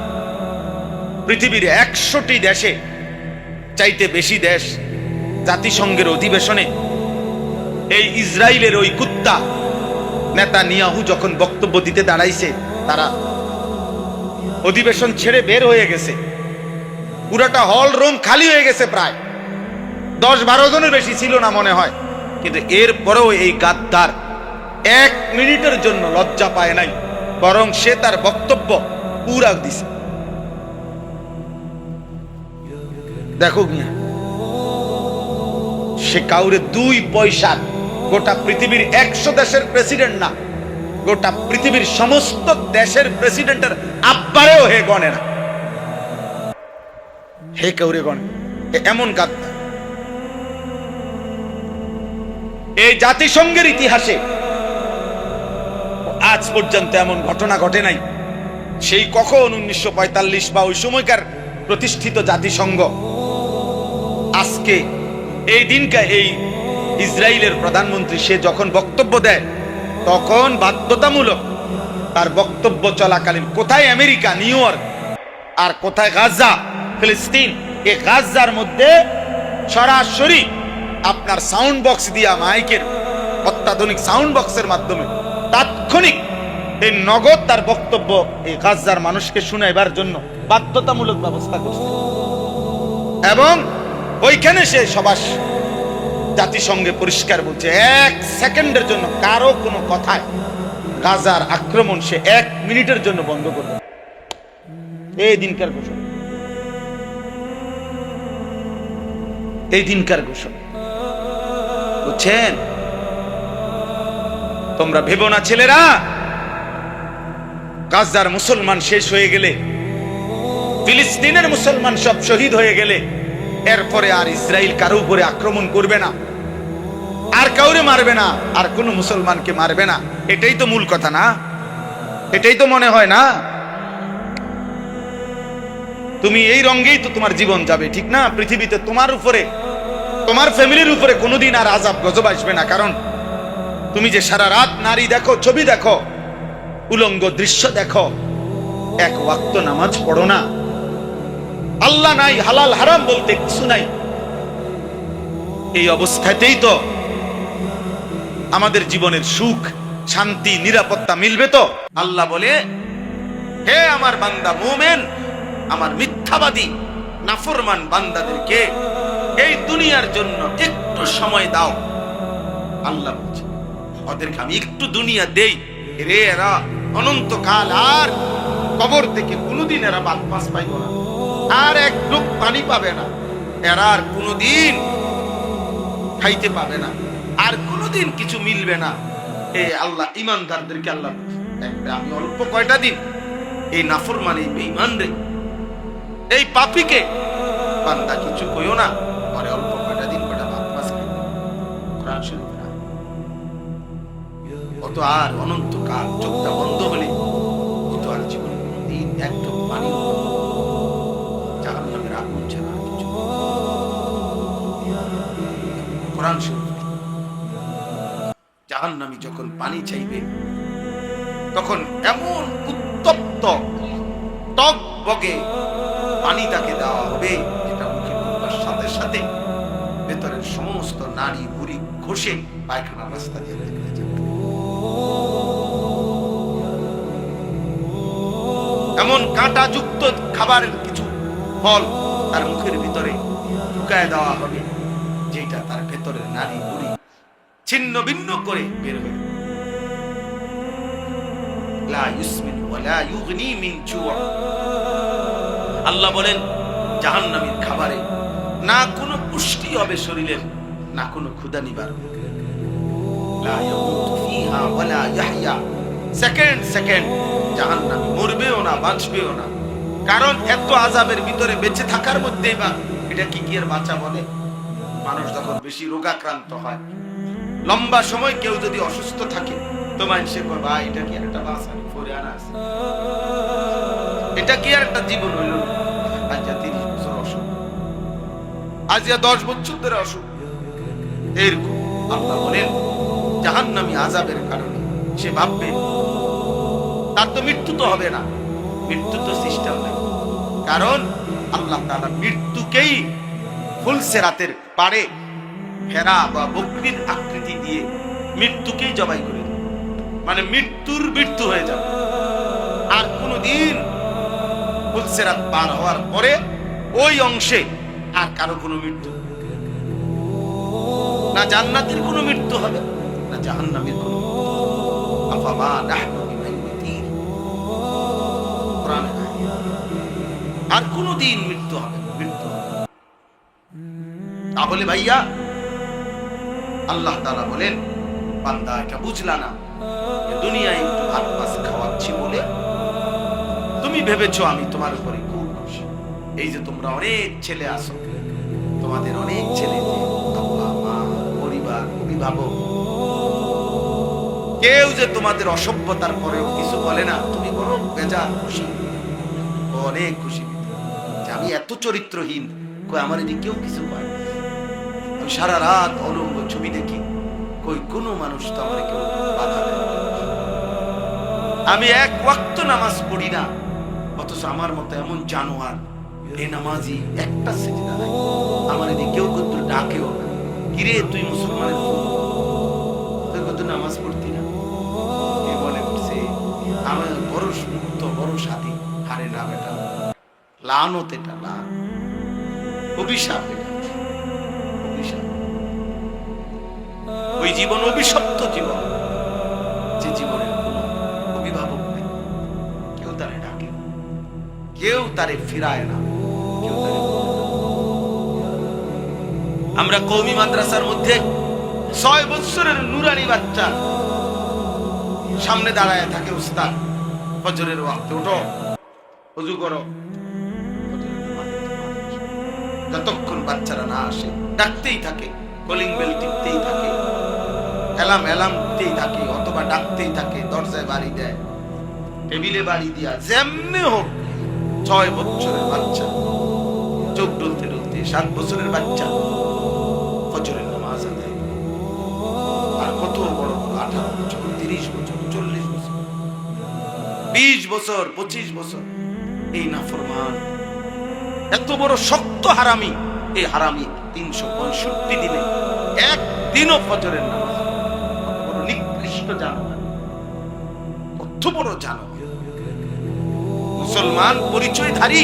পৃথিবীর 100টি দেশে চাইতে বেশি দেশ জাতিসংঘের অধিবেশনে এই ইসরায়েলের ওই কুত্তা নেতানিয়াহু যখন বক্তব্য দিতে দাঁড়াইছে, তারা অধিবেশন ছেড়ে বের হয়ে গেছে। পুরাটা হল রুম খালি হয়ে গেছে, প্রায় 10-12 জনের বেশি ছিল না মনে হয়। কিন্তু এরপরেও এই গাদ্দার 1 মিনিটের জন্য লজ্জা পায় নাই, বরং সে তার বক্তব্য পুরা দিছে। দেখো মিয়া, সে কাউরে 2 পয়সা, গোটা পৃথিবীর 100 দেশের প্রেসিডেন্ট না, গোটা পৃথিবীর সমস্ত দেশের প্রেসিডেন্টের আব্বারেও হে গণে না, হে কাউরে গণে। এমন গাদ্দার এই জাতিসংঘের ইতিহাসে আজ পর্যন্ত এমন ঘটনা ঘটে নাই। সেই কখন 1945 বা ওই সময়কার প্রতিষ্ঠিত জাতিসংঘ আজকে এই দিনকে এই ইসরায়েলের প্রধানমন্ত্রী সে যখন বক্তব্য দেয়, তখন বাধ্যতামূলক তার বক্তব্য চলাকালীন কোথায় আমেরিকা নিউ ইয়র্ক আর কোথায় গাজা ফিলিস্তিন, এই গাজার মধ্যে সরাসরি আপনার সাউন্ড বক্স দিয়া, মাইকের অত্যাধুনিক সাউন্ড বক্সের মাধ্যমে তাৎক্ষণিক এই নগদ তার বক্তব্য এই গাজার মানুষকে শুনাইবার জন্য বাধ্যতামূলক ব্যবস্থা করছে। এবং ওইখানে সে সবার জাতিসংঘে পরিষ্কার বলছে, 1 সেকেন্ডের জন্য কারো কোনো কথায় গাজার আক্রমণ সে 1 মিনিটের জন্য বন্ধ করবে। এই দিনকার ঘোষণা, এই দিনকার ঘোষণা, বুঝছেন? তোমরা ভেবো না ছেলেরা, গাজার মুসলমান শেষ হয়ে গেলে, ফিলিস্তিনের মুসলমান সব শহীদ হয়ে গেলে, এরপরে আর ইসরায়েল কারো উপরে আক্রমণ করবে না, আর কাউরে মারবে না, আর কোন মুসলমানকে মারবে না। এটাই তো মূল কথা না? এটাই তো মনে হয় না? তুমি এই রঙেই তো তোমার জীবন যাবে, ঠিক না? পৃথিবীতে তোমার উপরে, তোমার ফ্যামিলির উপরে কোনোদিন আর আযাব গজব আসবে না। কারণ তুমি যে সারা রাত নারী দেখো, ছবি দেখো, উলঙ্গ দৃশ্য দেখো, 1 ওয়াক্ত নামাজ পড়ো না, আল্লাহ নাই, হালাল হারাম বলতে কিছু নাই, এই অবস্থাতেই তো আমাদের জীবনের সুখ, শান্তি, নিরাপত্তা মিলবে তো? আল্লাহ বলে, হে আমার বান্দা মুমিন, আমার মিথ্যাবাদী নাফরমান বান্দাদেরকে এই দুনিয়ার জন্য একটু সময় দাও। আল্লাহ বলছে, ওদেরকে আমি একটু দুনিয়া দেই রে, এরা অনন্তকাল আর কবর থেকে কোনোদিন এরা বাস পাইব না, আর এক গ্লুক পানি পাবে না, এরা আর কোনোদিন খাইতে পাবে না, আর কোনোদিন কিছু মিলবে না। এই আল্লাহ ইমানদারদেরকে আল্লাহ, আমি অল্প কয়টা দিন এই নাফরমান, এই বেঈমান রে, এই পাপীকে বান্দা কিছু কইও না, পরে অল্প কয়টা দিন কয়টা ভাত মাছ খাইবে। কোরআন শরীফ না, তো আর অনন্তকাল চোখটা বন্ধ হলে ও তো আর জীবনে কোনদিন একটু পানি জাহান্নামের আগুন ছাড়া আর কিছু না। কোরআন শরীফ জাহান্নামী যখন পানি চাইবে তখন এমন উত্তপ্ত টক বগে পানি তাকে দেওয়া হবে যেটা মুখে ঢোকার সাথে সাথে ভেতরের সমস্ত নাড়ি বুড়ি ঘষে পায়খানা রাস্তা দিয়ে বের হয়ে যাবে। এমন কাঁটাযুক্ত খাবারের কিছু ফল তার মুখের ভিতরে ঢুকায় দেওয়া হবে যেটা তার ভেতরের নাড়ি বুড়ি ছিন্ন ভিন্ন করে বের হয়ে লা ইউসমিন ওয়ালা ইউগনি মিন জু'। আল্লাহ বলেন জাহান্নামীর খাবারে না কোনো পুষ্টি হবে শরীরের, না কোনো ক্ষুধা নিবারণ। লা ইয়ামুতু ফিহা ওয়ালা ইয়াহইয়া, সেকেন্ড সেকেন্ড জাহান্নামী মরবেও না বাঁচবেও না। কারণ এত আযাবের ভিতরে বেঁচে থাকার মধ্যেই বা এটা কি আর বাঁচা বলে? মানুষ যখন বেশি রোগাক্রান্ত হয়, লম্বা সময় কেউ যদি অসুস্থ থাকে তো মানুষে কয় ভাই এটা কি একটা বাঁচানি ফরে আনা আছে, এটা কি আর একটা জীবন হইল? আজ 30 বছর অসুখ, আজ 10 বছর ধরে অসুখ। এরকম আল্লাহ বলেন জাহান্নামী আযাবের কারণে সে ভাববে তার তো মৃত্যু তো হবে না, মৃত্যু তো সিস্টেম নেই। কারণ আল্লাহ তাআলা মৃত্যুকেই ফুলসিরাতের পাড়ে ভেড়া বা বকরির আকৃতি দিয়ে মৃত্যুকেই জবাই করে দেবে, মানে মৃত্যুর মৃত্যু হয়ে যাবে। আর কোনদিন ফুলসিরাত পার হওয়ার পরে ওই অংশে আর কারো কোনো মৃত্যু, না জান্নাতের কোনো মৃত্যু হবে না জাহান্নামের কোনো। আফামা নাহনু বিমাইতিন, কোরআনে আর কোনদিন মৃত্যু হবে, মৃত্যু হবে। তাহলে ভাইয়া আল্লাহ তাআলা বলেন বান্দা এটা বুঝলা না, দুনিয়ায় একটু ভাত মাছ খাওয়াচ্ছি বলে তুমি ভেবেছো আমি তোমার উপরে খুব খুশি। এই যে তোমরা অনেক ছেলে আছো, তোমাদের অনেক ছেলে, আব্বা মা পরিবার অভিভাবক, কেউ যে তোমাদের অসভ্যতার পরেও কিছু বলে না, তুমি বড় বেজার খুশি, অনেক খুশি যে আমি এত চরিত্রহীন, কই আমার এদিকে কেউ কিছু পায়। আমি সারা রাত অলঙ্গ ছবি দেখি, কই কোনো মানুষ তো আমার কেউ বাধা দেয়। আমি এক ওয়াক্ত নামাজ পড়ি না, অথচ আমার মতো এমন জানোয়ার বেনামাজি একটা সেজদা নাই, আমার এদিকে কেউ কিন্তু ডাকেও না, কিরে তুই মুসলমানের ফুল, তুই কত নামাজ পড়তি না? এ মনে করছে আমার বড় মুক্ত বড় সাথী। আরে না বেটা, লানত, এটা লান, অভিশাপ, এটা অভিশাপ। ওই জীবন অভিশপ্ত জীবন, যে জীবনের কোনো অভিভাবক নেই, কেউ তারে ডাকে, কেউ তারে ফিরায় না, কেউ তারে। আমরা কওমি মাদ্রাসার মধ্যে 6 বছরের নুরানি বাচ্চা সামনে দাঁড়ায় থাকে, উস্তাদ ফজরের ওয়াক্তে উঠো, ওযু করো, যতক্ষণ বাচ্চারা না আসে ডাকতেই থাকে, কলিং বেল টিপতেই থাকে, অ্যালার্ম দিতেই থাকে, অথবা ডাকতেই থাকে, দরজায় বাড়ি দেয়, টেবিলে বাড়ি দিয়া, যেমনে হোক 6 বছরের বাচ্চা চোখ ডলতে ডলতে, 7 বছরের বাচ্চা ফজরের নামাজ আদায়। আর কত বড় বড় 18 বছর, 30 বছর, 40 বছর, 20 বছর, 25 বছর এই নাফরমান, এত বড় শক্ত হারামি। এই হারামি 365 দিনে একদিনও ফজরের নামাজ, বড় নিকৃষ্ট জানোয়ার, কত বড় জানোয়ার। মুসলমান পরিচয়ধারী,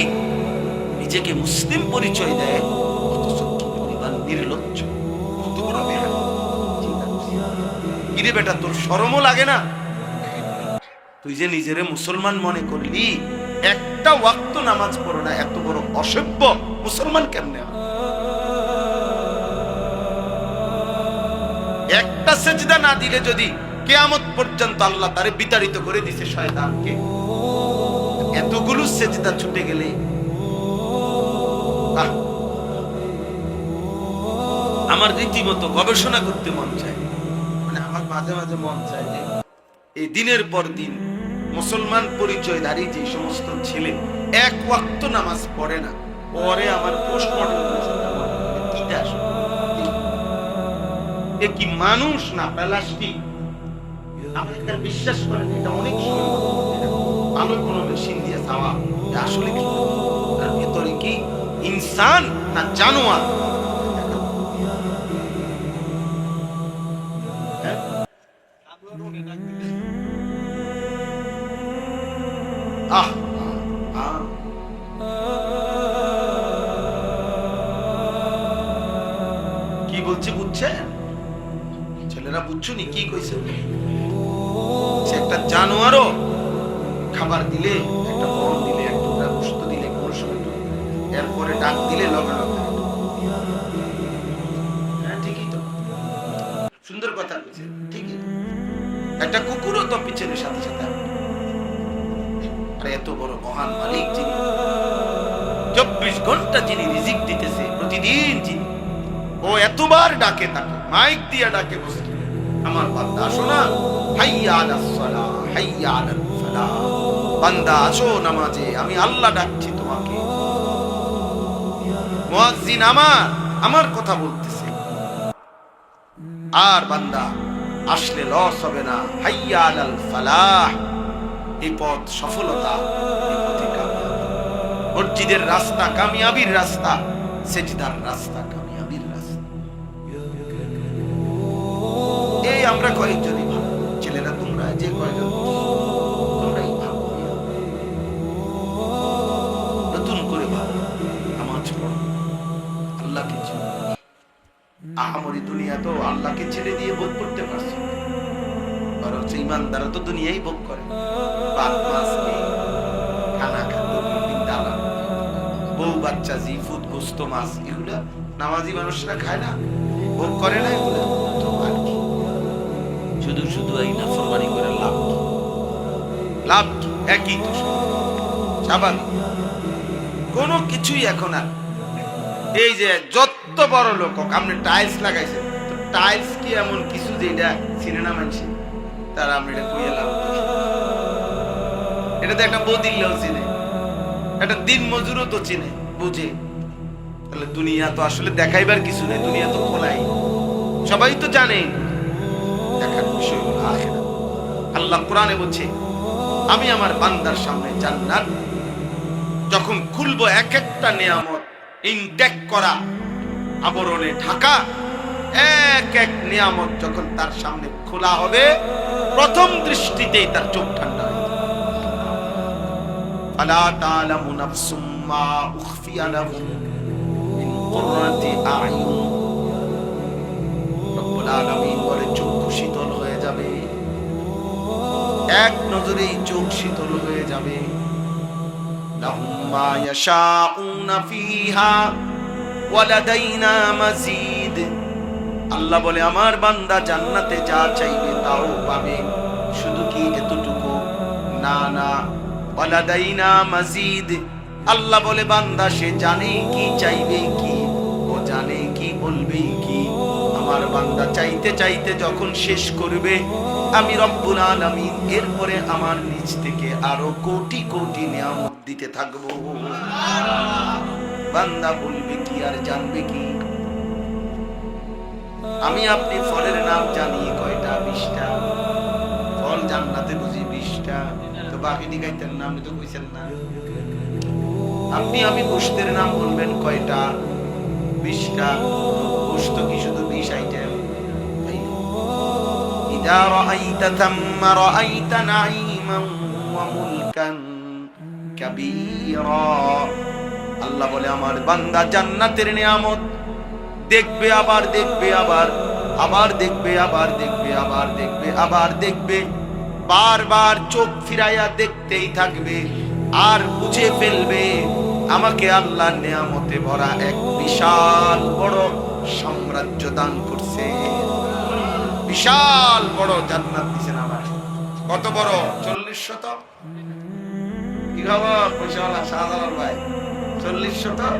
নিজেকে মুসলিম পরিচয় দেয়, অথচ কি পরিমাণ নির্লজ্জ, কত বড় বেহায়া। কিরে বেটা, তোর শরমও লাগে না? তুই যে নিজেরে মুসলমান মনে করলি, একটা ওয়াক্ত নামাজ পড়ো না, এত বড় অসভ্য মুসলমান কেমনে হয়? একটা সেজদা না দিলে যদি কিয়ামত পর্যন্ত আল্লাহ তারে বিতাড়িত করে দিছে শয়তানকে, এতগুলো সেজদা ছুটে গেলে আমার রীতিমতো গবেষণা করতে মন চায়। মানে আমার মাঝে মাঝে মন চায় যে এই দিনের পর দিন মুসলমান পরিচয়ধারী যে সমস্ত ছেলে এক ওয়াক্ত নামাজ পড়ে না, পরে আমার পোস্টমর্টম এ কি মানুষ না প্লাস্টিক? আপনাদের বিশ্বাস করেন এটা অনেক ভালো কোনো মেশিন দিয়ে চাওয়া, আসলে কি তার ভেতরে কি ইনসান না জানোয়ার? কি বলছে বুঝছেন ছেলেরা? বুঝছো নি কি কইছে? সে একটা জানোয়ারও খাবার দিলে, একটা ফল দিলে, একটা গোশত দিলে, কোনো সময় এরপরে ডাক দিলে লগে লগে। হ্যাঁ ঠিকই তো, সুন্দর কথা বলছে, ঠিকই। একটা কুকুরও তো পিছনের সাথে সাথে। আর এত বড় মহান মালিক যিনি 24 ঘন্টা যিনি রিজিক দিতেছে প্রতিদিন, যিনি ও এতবার ডাকে, তাকে মাইক দিয়া ডাকে, বসে আমার বান্দা আসো না, হাইয়া আলাস সালাহ, হাইয়া আলাল ফালাহ, বান্দা আসো নামাজে, আমি আল্লাহ ডাকছি তোমাকে। মুয়াজ্জিন আমার কথা বলতেছে, আর বান্দা আসলে লস হবে না, হাইয়া আলাল ফালাহ, এই পথ সফলতা, এই পথে কামিয়াবি। মসজিদের রাস্তা কামিয়াবির রাস্তা, সেজদার রাস্তা কামিয়াবির রাস্তা। এই আমরা কয়েকজনই ভালো ছেলেরা, তোমরা যে কয়েকজন তোমরাই ভালো, নতুন করে ভালো নামাজ পড়ো, আল্লাহকে চিনো। আহামরি দুনিয়া তো আল্লাহকে ছেড়ে দিয়ে ভোগ করতে পারছে, বরং ইমানদারা তো দুনিয়াই ভোগ করে। ভাত মাছ খানা খাদ্য, বউ বাচ্চা, জি ফুড, গোস্ত, মাছ, এগুলা নামাজি মানুষরা খায় না, ভোগ করে না। এগুলো তো আর কি, শুধু শুধু এই নাফরমানি করে লাভ কি? লাভ কি? একই তো স্বাভাবিক, কোনো কিছুই এখন আর। এই যে যত বড় লোক আপনি টাইলস লাগাইছেন, টাইলস কি এমন কিছু যেটা সিনেমা মানছে তারা আমরা এটা কইয়া লাভ? এটা তো একটা বদিল্লাও চিনে, একটা দিন মজুরও তো চিনে, বুঝে। তাহলে দুনিয়া তো আসলে দেখাইবার কিছু নেই, দুনিয়া তো খোলাই, সবাই তো জানে। দেখার বিষয় হলো আখিরাত। আল্লাহ কোরআনে বলছে, আমি আমার বান্দার সামনে জান্নাত যখন খুলবো, এক একটা নিয়ামত ইনটেক করা, আবরণে ঢাকা এক এক নিয়ামত যখন তার সামনে খোলা হবে, প্রথম দৃষ্টিতেই তার চোখ ঠান্ডা হয়ে যাবে। ফালা তা'লামু নাফসুম মা উখফিয়া লাহুম মিন কুররাতি আ'য়ুন। রব্বুল আলামিন বলে চোখ শীতল হয়ে যাবে, এক নজরেই চোখ শীতল হয়ে যাবে। লাহুম মা ইয়াশাউনা ফিহা ওয়া লাদাইনা মাজিদ। আল্লাহ বলে আমার বান্দা জান্নাতে যা চাইবে তাও পাবে, শুধু কি এতটুকু না, না, ওয়ালাদাইনা মাজিদ। আল্লাহ বলে বান্দা সে জানে কি চাইবে কি, ও জানে কি বলবে কি। আমার বান্দা চাইতে চাইতে যখন শেষ করবে, আমি রব্বুল আলামিন এরপরে আমার নিচ থেকে আরো কোটি কোটি নিয়ামত দিতে থাকবো। বান্দা বলবে কি আর জানবে কি? আমি আপনি ফলের নাম জানি কয়টা? 20টা। ফল জান্নাতে বুঝি 20টা, তো বাকি দিগাইতেন নাম তো কইছেন না। আপনি আমি গোশতের নাম বলবেন কয়টা? 20টা। গোশত কি শুধু 20 আইটেম? ইদা রাআইতা থাম্মা রাআইতা নাঈমান ওয়া মুলকান কাবীরা। আল্লাহ বলে আমার বান্দা জান্নাতের নিয়ামত দেখবে, আবার দেখবে, আবার দেখবে, আবার দেখবে, আবার দেখবে, আবার দেখবে, বারবার চোখ ফিরাইয়া দেখতেই থাকবে, আর বুঝে ফেলবে আমাকে আল্লাহর নিয়ামতে ভরা এক বিশাল বড় সাম্রাজ্য দান করছে, বিশাল বড় জান্নাত দিয়েছেন আমার। কত বড়? 40 শতক। কি খবর পয়সাওয়ালা শাহজালাল ভাই? 40 শতক,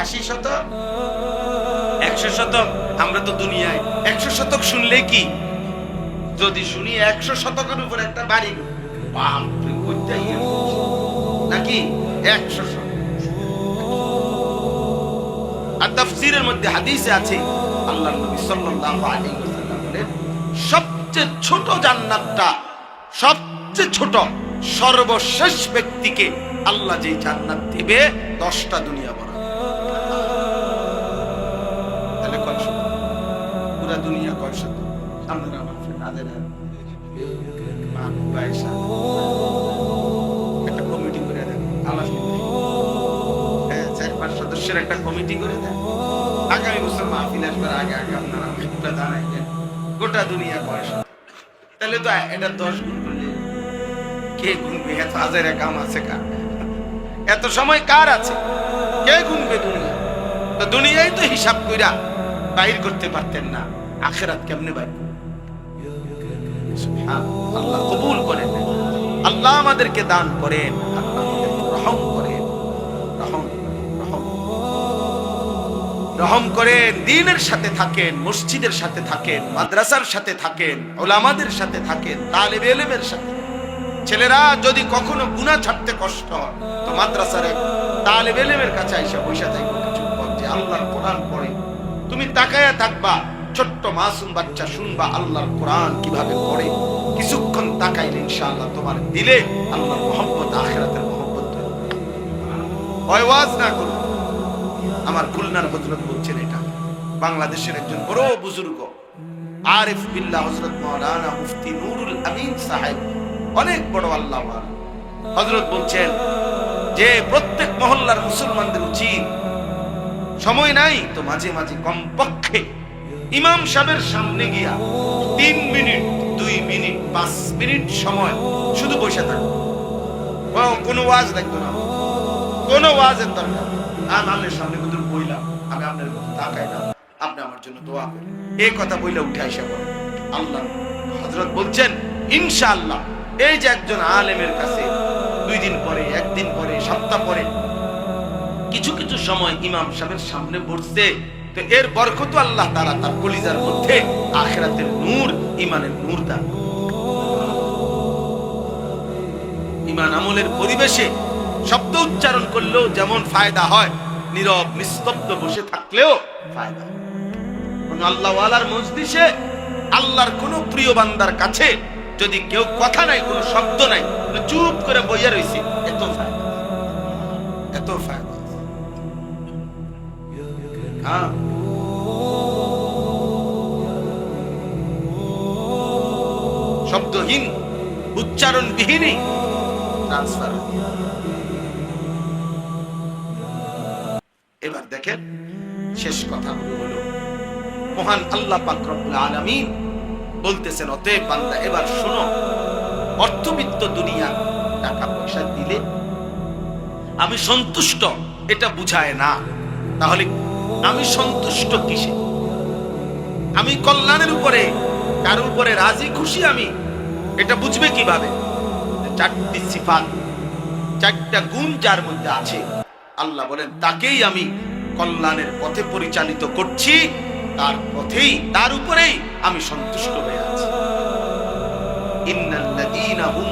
80 শতক, 100 শতক। আমরা তো দুনিয়ায় 100 শতক শুনলে কি যদি শুনি 100 শতকের উপর একটা বাড়ি, বাপ রে, কইতাই নাকি 100 শতক। আর তাফসীরের মধ্যে হাদিসে আছে আল্লাহর নবী সাল্লাল্লাহু আলাইহি ওয়াসাল্লাম বলেন, সবচেয়ে ছোট জান্নাতটা, সবচেয়ে ছোট সর্বশেষ ব্যক্তিকে আল্লাহ যে জান্নাত দিবে 10টা দুনিয়া বড়। তাহলে কয় শত? পুরা দুনিয়া কয় শত? আপনারা আমার ফ্রেন্ড আদের একটা কমিটি করে দেন, আল্লাহ 4-5 সদস্যের একটা কমিটি করে দেন, আগামী বছর মাহফিল আসবার আগে আগে আপনারা একটা জানাইবেন গোটা দুনিয়া কয় শত। তাহলে তো এটা 10 গুণ করলে কে গুনবে? এত হাজারে কাম আছে কার? এত সময় কার আছে? কে গুনবে দুনিয়া? তো দুনিয়াই তো হিসাব কইরা বাইর করতে পারতেন না, আখিরাত কেমনে বাইর? সুবহানাল্লাহ। আল্লাহ কবুল করেন, আল্লাহ আমাদেরকে দান করেন, আল্লাহ আমাদেরকে রহম করেন, রহম করেন। দ্বীনের সাথে থাকেন, মসজিদের সাথে থাকেন, মাদ্রাসার সাথে থাকেন, উলামাদের সাথে থাকেন, তালেবে ইলমের সাথে। ছেলেরা যদি কখনো গুনাহ ছাড়তে কষ্ট হয় তো মাদ্রাসার তালেবে ইলমের কাছে আইসা বসে থাকবে, কিছু যে আল্লাহর কোরআন পড়ে। তুমি তাকায়া থাকবা, ছোট্ট মাসুম বাচ্চা শুনবা আল্লাহর কোরআন কিভাবে পড়ে। কিছুক্ষণ তাকাইলে ইনশাআল্লাহ তোমার দিলে আল্লাহর মহব্বত, আখিরাতের মহব্বত হয়। ওয়াজ না করো। আমার খুলনার হযরত বলছেন, এটা বাংলাদেশের একজন বড় বুজুর্গ আরিফ বিল্লাহ হযরত মাওলানা মুফতি নুরুল আমিন সাহেব, অনেক বড় আল্লাহ হযরত বলছেন যে প্রত্যেক মহল্লার মুসলমানদের উচিত সময় নাই তো মাঝে মাঝে কমপক্ষে ইমাম সাহেবের সামনে গিয়া 3 মিনিট, 2 মিনিট, 5 মিনিট সময় শুধু বসে থাকো। কোনো ওয়াজ লাগতো না, কোনো ওয়াজের দরকার। আমি আপনার সামনে হুজুর বইলাম, আমি আপনার কথা তাকাইলাম, আপনি আমার জন্য দোয়া করেন, এই কথা বইলে উঠে আইসা বলেন। আল্লাহ হযরত বলছেন ইনশাআল্লাহ এই যে একজন আলেমের কাছে 2 দিন পরে, 1 দিন পরে, সপ্তাহ পরে কিছু কিছু সময় ইমাম সাহেবের সামনে বসছে, তো এর বরকত আল্লাহ তাআলা তার কলিজার মধ্যে আখিরাতের নূর, ঈমানের নূর দান। ঈমান আমলের পরিবেশে শব্দ উচ্চারণ করলেও যেমন ফায়দা হয়, নীরব নিস্তব্ধ বসে থাকলেও ফায়দা। কোন আল্লাহওয়ালার মজলিসে, আল্লাহর কোন প্রিয় বান্দার কাছে যদি কেউ কথা নাই, কোনো শব্দ নাই, চুপ করে বইয়া রইছে, এত ফায়দা, এত ফায়দা। হ্যাঁ, শব্দহীন, উচ্চারণবিহীনই ট্রান্সফার। এবার দেখেন শেষ কথা হলো, মহান আল্লাহ পাক রব্বুল আলামিন বলতেছেন, অতএব বান্দা এবার শোনো, অর্থবিত্ত দুনিয়া টাকা পয়সা দিলে আমি সন্তুষ্ট এটা বুঝায় না। তাহলে আমি সন্তুষ্ট কিসে? আমি কল্যাণের উপরে, কার উপরে রাজি খুশি আমি, এটা বুঝবে কিভাবে? 4টি সিফাত, 4টা গুণ যার মধ্যে আছে, আল্লাহ বলেন তাকেই আমি কল্যাণের পথে পরিচালিত করছি, তার পথেই, তার উপরেই আমি সন্তুষ্ট হয়ে আছি। ইন্নাল্লাযীনা হুম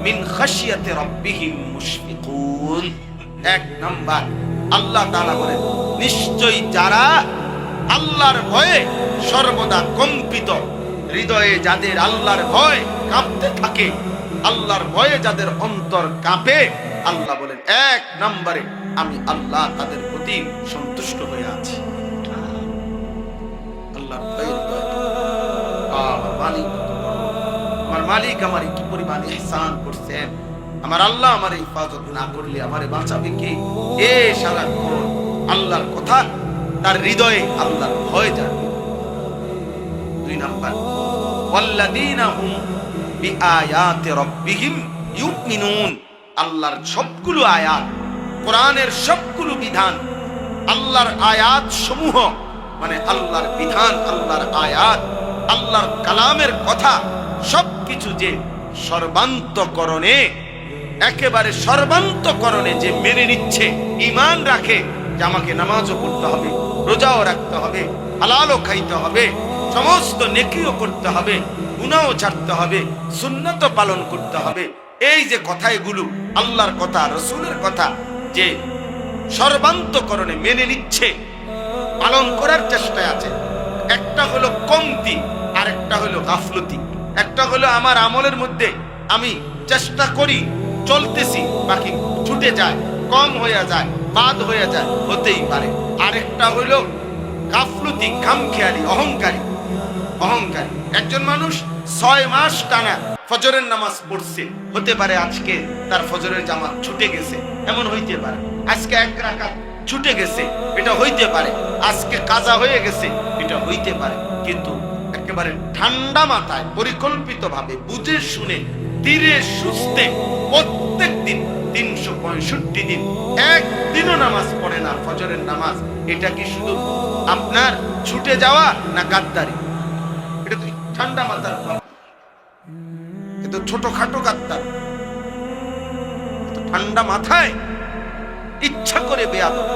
মিন খাশিয়াতি রাব্বিহিম মুশফিকুন। 1 নাম্বার আল্লাহ তাআলা বলেন, নিশ্চয়ই যারা আল্লাহর ভয়ে সর্বদা কম্পিত, হৃদয়ে যাদের আল্লাহর ভয় কাঁপতে থাকে, আল্লাহর ভয়ে যাদের অন্তর কাঁপে, আল্লাহ বলেন 1 নম্বরে আমি আল্লাহ তাদের প্রতি সন্তুষ্ট হয়ে আছি। আল্লাহর ভয়ে আমার মালিক, আমার মালিক আমারে কি পরিমাণ ইহসান করছেন, আমার আল্লাহ আমারে হিফাজত না করলে আমারে বাঁচাবে কে? এ সারাক্ষণ আল্লাহর কথা তার হৃদয়ে আল্লাহর ভয় জাগে। 2 নাম্বার ওয়াল্লাযীনা হুম বিআয়াতি রাব্বিহিম ইউমিনুন। আল্লাহর সবগুলো আয়াত, কোরআনের সবগুলো বিধান, আল্লাহর আয়াত সমূহ মানে আল্লাহর বিধান, আল্লাহর আয়াত, আল্লাহর কালামের কথা সবকিছু যে সর্বান্তকরণে, একেবারে সর্বান্তকরণে যে মেনে নিচ্ছে, ঈমান রাখে যে আমাকে নামাজও পড়তে হবে, রোজাও রাখতে হবে, হালালও খাইতে হবে, সমস্ত নেকিও করতে হবে, গুনাহও ছাড়তে হবে, সুন্নাতও পালন করতে হবে। এই যে কথা, এগুলো আল্লাহর কথা, রসুলের কথা, যে সর্বান্তকরণে মেনে নিচ্ছে, পালন করার চেষ্টায় আছে। একটা হলো কমতি, আর একটা হলো গাফলতি। একটা হলো আমার আমলের মধ্যে আমি চেষ্টা করি, চলতেছি, বাকি ছুটে যায়, কম হয়ে যায়, বাদ হয়ে যায়, হতেই পারে। আরেকটা হলো গাফলতি, খামখেয়ালি, অহংকারী। একজন মানুষ 6 মাস টানা ফজরের নামাজ পড়ছে, হতে পারে আজকে তার ফজরের জামাত ছুটে গেছে, এমন হইতে পারে। আজকে 1 রাকাত ছুটে গেছে, এটা হইতে পারে। আজকে কাজা হয়ে গেছে, এটা হইতে পারে। কিন্তু একেবারে ঠান্ডা মাথায়, পরিকল্পিতভাবে, বুঝে শুনে, ধীরে সুস্থে প্রত্যেক দিন 365 দিন একদিনও নামাজ পড়ে না, ফজরের নামাজ, এটা কি শুধু আপনার ছুটে যাওয়া না গাদ্দারি? এটা তো ঠান্ডা মাথার, এটা ছোটখাটো গাদ্দার। ঠান্ডা মাথায় ইচ্ছা করে বেয়াদব,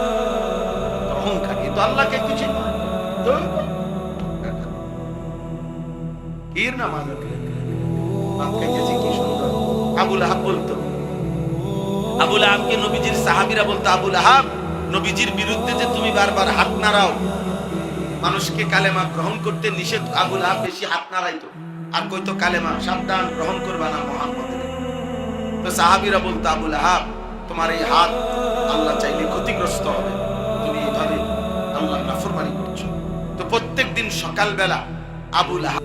অহংকার। কিন্তু আল্লাহকে কিছু নামাজ কি সুন্দর। আবুল আহাব বলতো, আবুল আহাবকে নবীজির সাহাবীরা বলতো, আবুল আহাব, নবীজির বিরুদ্ধে যে তুমি বারবার হাত নাড়াও, মানুষকে কালেমা গ্রহণ করতে নিষেধ। আবুল আহাব বেশি হাত নাড়াইতো, আর কইতো কালেমা সাবধান, গ্রহণ করবা না মুহাম্মদের। তো সাহাবীরা বলতো, আবুল আহাব, তোমার এই হাত আল্লাহ চাইলে ক্ষতিগ্রস্ত হবে, তুমি এইভাবে আল্লাহর নাফরমানি করছো। তো প্রত্যেক দিন সকালবেলা আবুল আহাব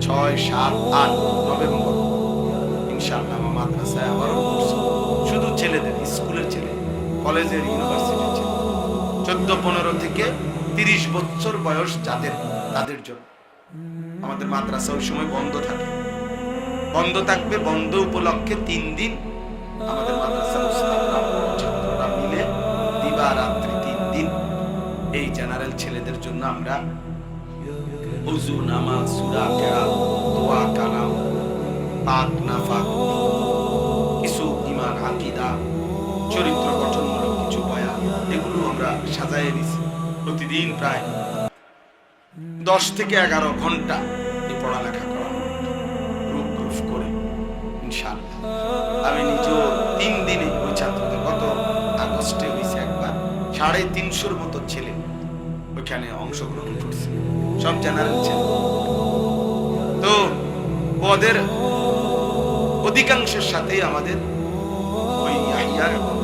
6, 7, 8 নভেম্বর ইনশাআল্লাহ মাদ্রাসায় আবারও পড়ছে। শুধু ছেলেদের, স্কুলের ছেলে, কলেজের, ইউনিভার্সিটির ছেলে, 14-15 থেকে 30 বছর বয়স যাদের, তাদের জন্য আমাদের মাদ্রাসা ওই সময় বন্ধ থাকে, বন্ধ থাকবে। বন্ধ উপলক্ষে 3 দিন আমাদের মাদ্রাসার উস্তাদরা, ছাত্ররা মিলে দিবারাত্রি 3 দিন এই জেনারেল ছেলেদের জন্য আমরা ওযু, নামাজ, সূরা, কেরাত, দোয়া, কালাম, পাক নাফাক, কিছু ঈমান, আকীদা, চরিত্র গঠনমূলক কিছু বয়ান, এগুলো আমরা সাজায়ে দিছি। প্রতিদিন প্রায় 10 থেকে 11 ঘন্টা এই পড়ালেখা করানো গ্রুপ করে ইনশাআল্লাহ। আমি নিজেও 3 দিনে ওই ছাত্রদের, গত আগস্টে হয়েছে একবার, 350 মতো ছেলে ওইখানে অংশগ্রহণ করছে, সব জেনারেল ছেলে। তো ওদের অধিকাংশের সাথে আমাদের ওই ইয়াহিয়া এবং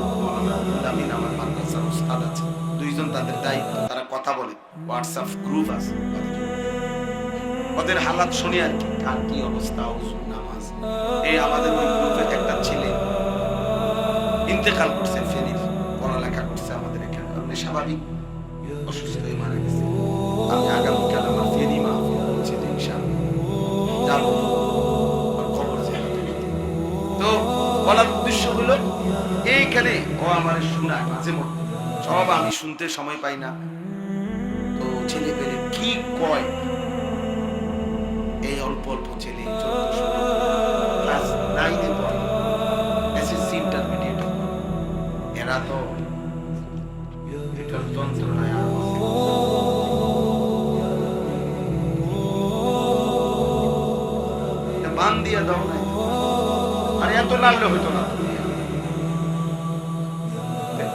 আমিন, আমার মাদ্রাসার উস্তাদ আছে, 2 জন তাদের দায়িত্ব, তারা কথা বলে, হোয়াটসঅ্যাপ গ্রুপ আছে। ওদের হালাত শুনি আর কি, কার কি অবস্থা, ওযু, নামাজ। এই আমাদের ওই গ্রুপের একটা ছেলে ইন্তেকাল করছে, ফেনীর, পড়ালেখা করছে আমাদের এখানে, আপনি স্বাভাবিক অসুস্থ হয়ে মারা গেছে। আমি আগামীকাল আমার ফেনী মাহফিল হচ্ছে, ইনশাআল্লাহ যাবো খবর জানাতে। তো বলার উদ্দেশ্য হলো, এইখানে ও আমার শোনায় মাঝে মধ্যে, সব আমি শুনতে সময় পাই না। তো ছেলে পেলে কি কয়, এই অল্প অল্প ছেলে 14 ক্লাস 9-এ পড়ে, এসএসসি ইন্টারমিডিয়েট, এরা তো এটার যন্ত্রণায় আর বান দিয়ে দাও নাই, আর এত লাড়লে হইতো না।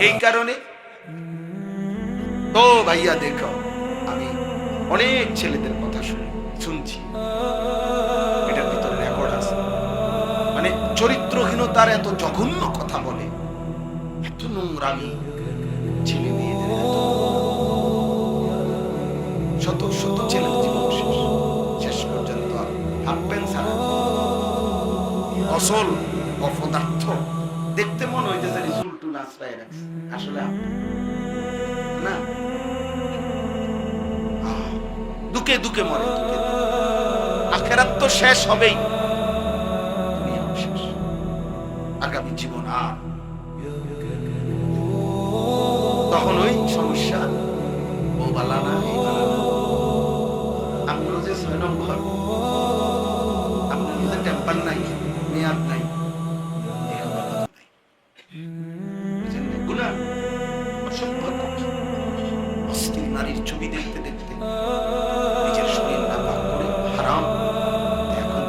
এই কারণে তো ভাইয়া দেখো, আমি অনেক ছেলেদের কথা শুনছি, এটার ভিতরে রেকর্ড আছে, মানে চরিত্রহীনতার এত জঘন্য কথা বলে, এত নোংরামি, ছেলে মেয়েদের শত শত ছেলের জীবন শেষ পর্যন্ত হাফ প্যান্ট ছাড়া, অসল অপদার্থ, দেখতে মনে হইতেছে চুল টুল আশ্রয় রাখছে, আসলে না, দুকে দুকে মরে, আখেরাত তো শেষ হবেই, দুনিয়াও শেষ, আগামী জীবন আর, তখন ওই সমস্যা, ও বালা না, এই বালা না, আপনার যে 6 নম্বর, আপনার যে টেম্পার নাই, মেয়াদ নাই, অশ্লীল নারীর ছবি দেখতে দেখতে নিজের শরীর নাপাক করে হারাম, এখন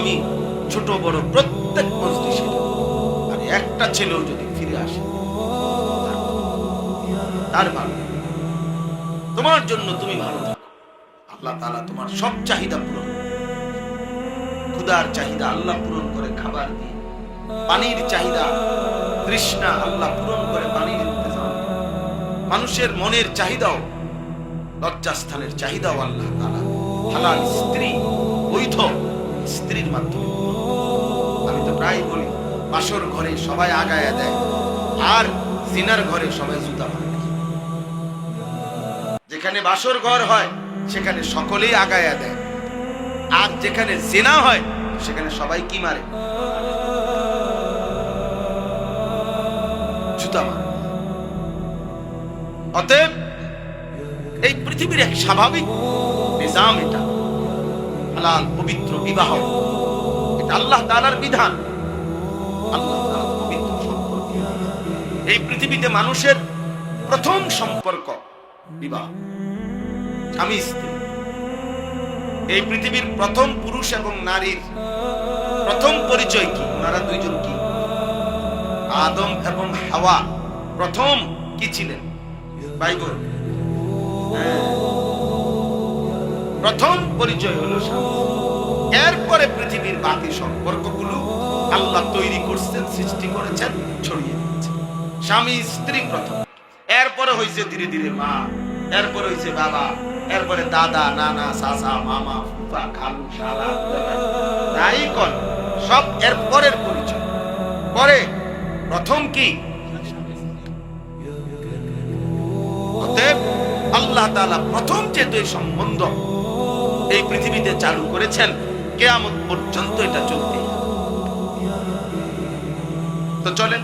আমি ছোট বড় প্রত্যেক মজলিসে আর একটা ছেলেও যদি ফিরে আসে তার ভালো, তোমার জন্য তুমি ভালো থাকো, আল্লাহ তাআলা তোমার সব চাহিদা পূরণ, ক্ষুধার চাহিদা আল্লাহ পূরণ করে খাবার দিয়ে, পানির চাহিদা তৃষ্ণা আল্লাহ পূরণ করে পানির ইন্তজাম, মানুষের মনের চাহিদাও লজ্জাস্থানের চাহিদাও আল্লাহ তাআলা হালাল স্ত্রী বৈধ স্ত্রীর মাধ্যমে। আমি তো প্রায় বলি বাসর ঘরে সবাই আগায়া দেয় আর জিনার ঘরে সবাই জুতা মারে। যেখানে বাসর ঘর হয় সেখানে সকলেই আগায়া দেয়, আর যেখানে জিনা হয় সেখানে সবাই কি মারে? জুতা মারে। অতএব এই পৃথিবীর এক স্বাভাবিক নিজাম, এটা হালাল পবিত্র বিবাহ, এটা আল্লাহ তাআলার বিধান, আল্লাহ তাআলার পবিত্র সম্পর্ক। এই পৃথিবীতে মানুষের প্রথম সম্পর্ক বিবাহ, স্বামী স্ত্রী। এই পৃথিবীর প্রথম পুরুষ এবং নারীর প্রথম পরিচয় কি? ওনারা দুইজন কি? আদম এবং হাওয়া প্রথম কি ছিলেন? বাইবেল প্রথম পরিচয় হলো স্বামী। এরপরে পৃথিবীর বাকি সম্পর্কগুলো আল্লাহ তৈরি করছেন, সৃষ্টি করেছেন, ছড়িয়ে দিয়েছেন। স্বামী স্ত্রী প্রথম, এরপরে হয়েছে ধীরে ধীরে মা, এরপরে হয়েছে বাবা, এরপরে দাদা, নানা, চাচা, মামা, ফুফা, খালু, শালা, যাই কোন সব এর পরের পরিচয়। পরে প্রথম কি? অতএব আল্লাহ তাআলা প্রথম যে দুই সম্বন্ধ এই পৃথিবীতে চালু করেছেন, কিয়ামত পর্যন্ত এটা চলবে। তো চলেন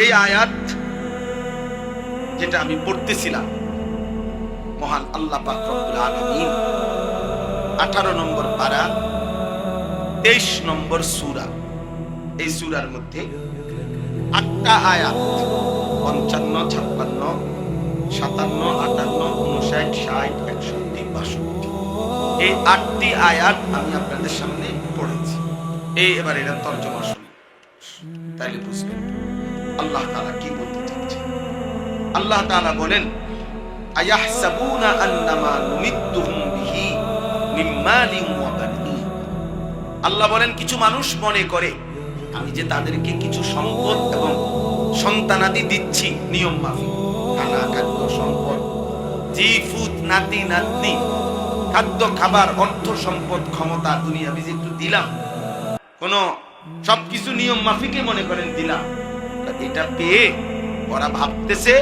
এই আয়াত যেটা আমি পড়তেছিলাম, মহান আল্লাহ পাক রব্বুল আলামিন 18 নম্বর পারা 23 নম্বর সূরা, এই সূরার মধ্যে 8টা আয়াত 55, 56, 57, 58, 59, 60, 61, 62, এই 8টি আয়াত আমি আপনাদের সামনে পড়েছি। এবার এটা তরজমা শুনি, তাইলে বুঝবেন আল্লাহ তাআলা কি বলতে চাচ্ছেন। আল্লাহ তাআলা বলেন, আয়াহসাবুনা আন্নামা নুমিদ্দুহুম বিহি মিন মালিন ওয়া বানিন। আল্লাহ বলেন কিছু মানুষ মনে করে আমি যে তাদেরকে কিছু সম্পদ এবং সন্তানাদি দিচ্ছি নিয়ম মাফিক, খানা, খাদ্য, সম্পদ, জিফুত, নাতি নাতনি, খাদ্য, খাবার, অর্থ, সম্পদ, ক্ষমতা, দুনিয়া বিজি একটু দিলাম, কোন সবকিছু নিয়ম মাফিকে মনে করেন দিলাম। এটা পেয়ে ওরা ভাবতেছে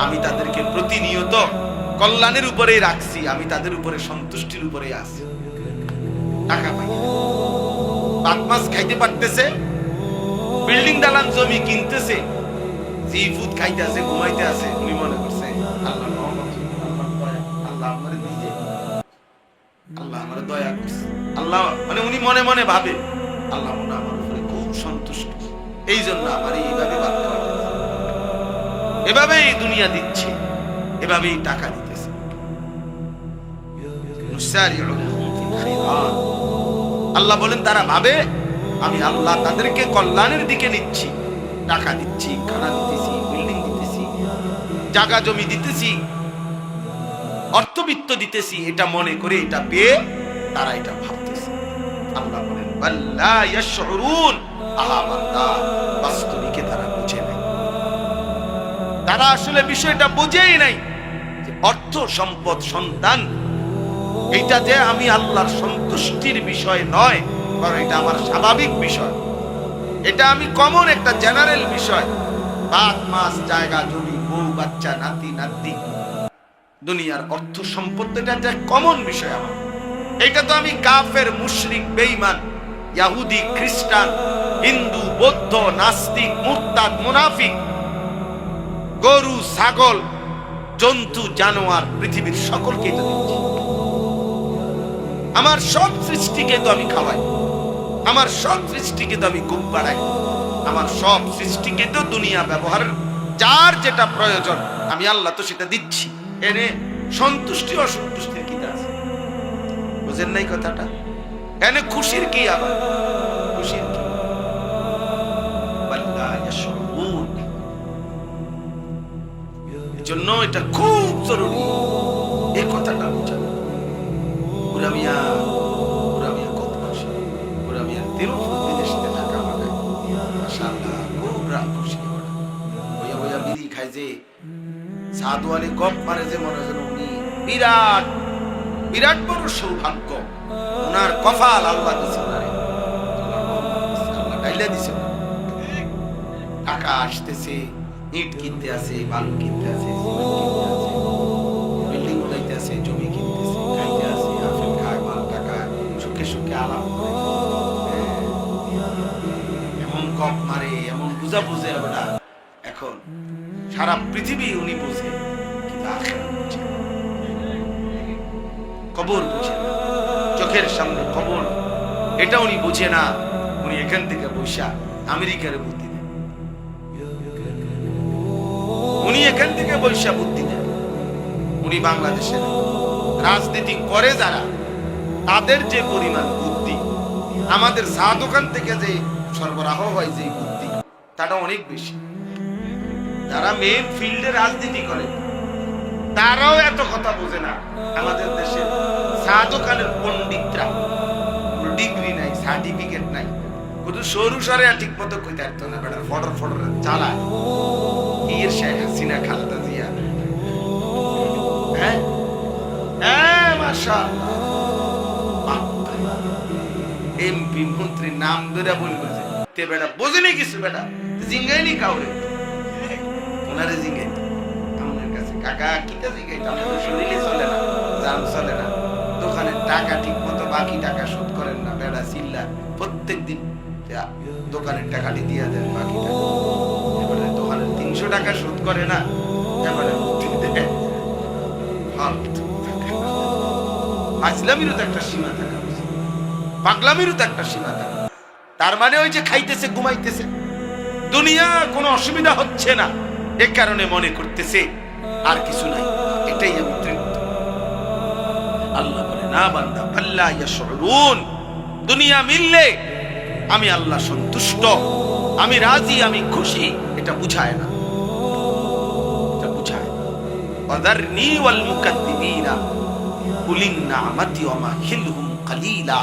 আমি তাদেরকে প্রতিনিয়ত কল্যাণের উপরেই রাখছি, আমি তাদের উপরে সন্তুষ্টির উপরে আছি। টাকা পাই, ভাত মাছ খাইতে পারতেছে, বিল্ডিং দালান জমি কিনতেছে, জি ফুড খাইতে আছে, ঘুমাইতে আছে, উনি মনে করছে আল্লাহ আল্লাহ আমারে দিয়েছে, আল্লাহ আমারে দয়া করছে, আল্লাহ মানে উনি মনে মনে ভাবে আল্লাহ মনে আমার উপরে খুব সন্তুষ্ট, এই জন্য আমার এইভাবে ভাত খাওয়াইতেছে, এভাবেই দুনিয়া দিচ্ছে, এভাবেই টাকা দিতেছে। আল্লাহ বলেন তারা ভাবে আমি আল্লাহ তাদেরকে কল্যাণের দিকে নিচ্ছি, টাকা দিচ্ছি, খানা দিতেছি, বিল্ডিং দিতেছি, জায়গা জমি দিতেছি, অর্থবিত্ত দিতেছি, এটা মনে করে এটা পেয়ে তারা এটা ভাবতেছে। আল্লাহ বলেন বাল্লা ইয়াশউরুন, আহা বান্দা বাস্তবিকে তারা বুঝে নাই, তারা আসলে বিষয়টা বুঝেই নাই যে অর্থ, সম্পদ, সন্তান এটা যে আমি আল্লাহর সন্তুষ্টির বিষয় নয়, বরং এটা আমার স্বাভাবিক বিষয়, এটা আমি কমন একটা জেনারেল বিষয়। ভাত মাছ, জায়গা জমি, বউ বাচ্চা, নাতি নাতনি, দুনিয়ার অর্থ সম্পদ এটা একটা কমন বিষয় আমার। এটা তো আমি কাফের, মুশরিক, বেঈমান, ইহুদি, খ্রিস্টান, হিন্দু, বৌদ্ধ, নাস্তিক, মুরতাদ, মুনাফিক, গরু, ছাগল, জন্তু, জানোয়ার, পৃথিবীর সকলকে তো দিচ্ছি। আমার সব সৃষ্টিকে তো আমি খাওয়াই, আমার সব সৃষ্টিকে তো আমি ঘুম পাড়াই, আমার সব সৃষ্টিকে তো দুনিয়া ব্যবহার যার যেটা প্রয়োজন আমি আল্লাহ তো সেটা দিচ্ছি। এনে সন্তুষ্টি অসন্তুষ্টির কি আছে? বুঝেন নাই কথাটা? এনে খুশির কি আবার? খুশির কি? এজন্য এটা খুব জরুরি এই কথাটা বুঝা। পুরা মিয়া কত খুশি, পুরা মিয়ার দিল বিদেশে টাকা লাগায়, মাশাআল্লাহ খুব খুশি। বইয়া বইয়া বিড়ি খায় যে, সাধু আলী গপ মারে যে, মনে যেন উনি বিরাট বিরাট বড় সৌভাগ্য, ওনার কপাল আল্লাহ দিছে, আল্লাহ ডাইলা দিছে। টাকা আসতেছে, ইট কিনতে আছে, বালু কিনতে আছে, বিল্ডিং উঠাইতে আছে, জমি কিনতেছে, খাইতে আছে, আপেল খায়, মাল টাকা, সুখে সুখে আলাপ করে, এমন গপ মারে, এমন বুঝা বুঝে না। এখন সারা পৃথিবী উনি বুঝে, কিন্তু আখিরাত বুঝে না। কবর বুঝে না, চোখের সামনে কবর, এটা উনি বুঝে না। উনি এখান থেকে বৈশা আমেরিকার বুদ্ধি দেন, উনি এখান থেকে বৈশা বুদ্ধি দেন। উনি বাংলাদেশের রাজনীতি করে যারা, তাদের যে পরিমাণ বুদ্ধি, আমাদের চা দোকান থেকে যে সরবরাহ হয় যে বুদ্ধি, তাটা অনেক বেশি। যারা মেইন ফিল্ডে রাজনীতি করে তারাও এত কথা বোঝে না। আমাদের দেশের চা দোকানের পণ্ডিতরা, ডিগ্রি নাই, সার্টিফিকেট নাই, শুধু সরু সরে ঠিক মতো কইতে পারতো না, বেটার ফটর ফটর চালায়। এর শেখ হাসিনা, খালেদা জিয়া, হ্যাঁ হ্যাঁ মাশাআল্লাহ, এমপি মন্ত্রীর নাম ধরে বলবে যে তে বেটা বোঝেনি কিছু, বেটা জিঙ্গাইনি কাউরে, ওনারে জিঙ্গাই আমাদের কাছে কাকা কিটা জিঙ্গাইতে, আমাদের শরীরে চলে না, জান চলে না, দোকানের টাকা ঠিক মতো বাকি টাকা শোধ করেন না, বেড়া চিল্লা প্রত্যেক দিন দোকানের টাকাটি দিয়ে দেন, বাকি টাকা এবারে দোকানের 300 টাকা শোধ করে না, এবারে ফাজলামিরও তো একটা সীমা থাকা, পাগলামিরও তো একটা সীমা থাকা। তার মানে ওই যে খাইতেছে, ঘুমাইতেছে, দুনিয়া কোনো অসুবিধা হচ্ছে না, এ কারণে মনে করতেছে আর কিছু নাই, এটাই আমি তৃপ্ত। আল্লাহ বলে না বান্দা, আল্লাহ ইয়াশউরুন, দুনিয়া মিললে আমি আল্লাহ সন্তুষ্ট, আমি রাজি, আমি খুশি, এটা বুঝায় না, এটা বুঝায় না। ওয়াদারনি ওয়াল মুকাদ্দিবিনা কুলিন না'মাতি ওয়া মাহিলহুম কালিলা।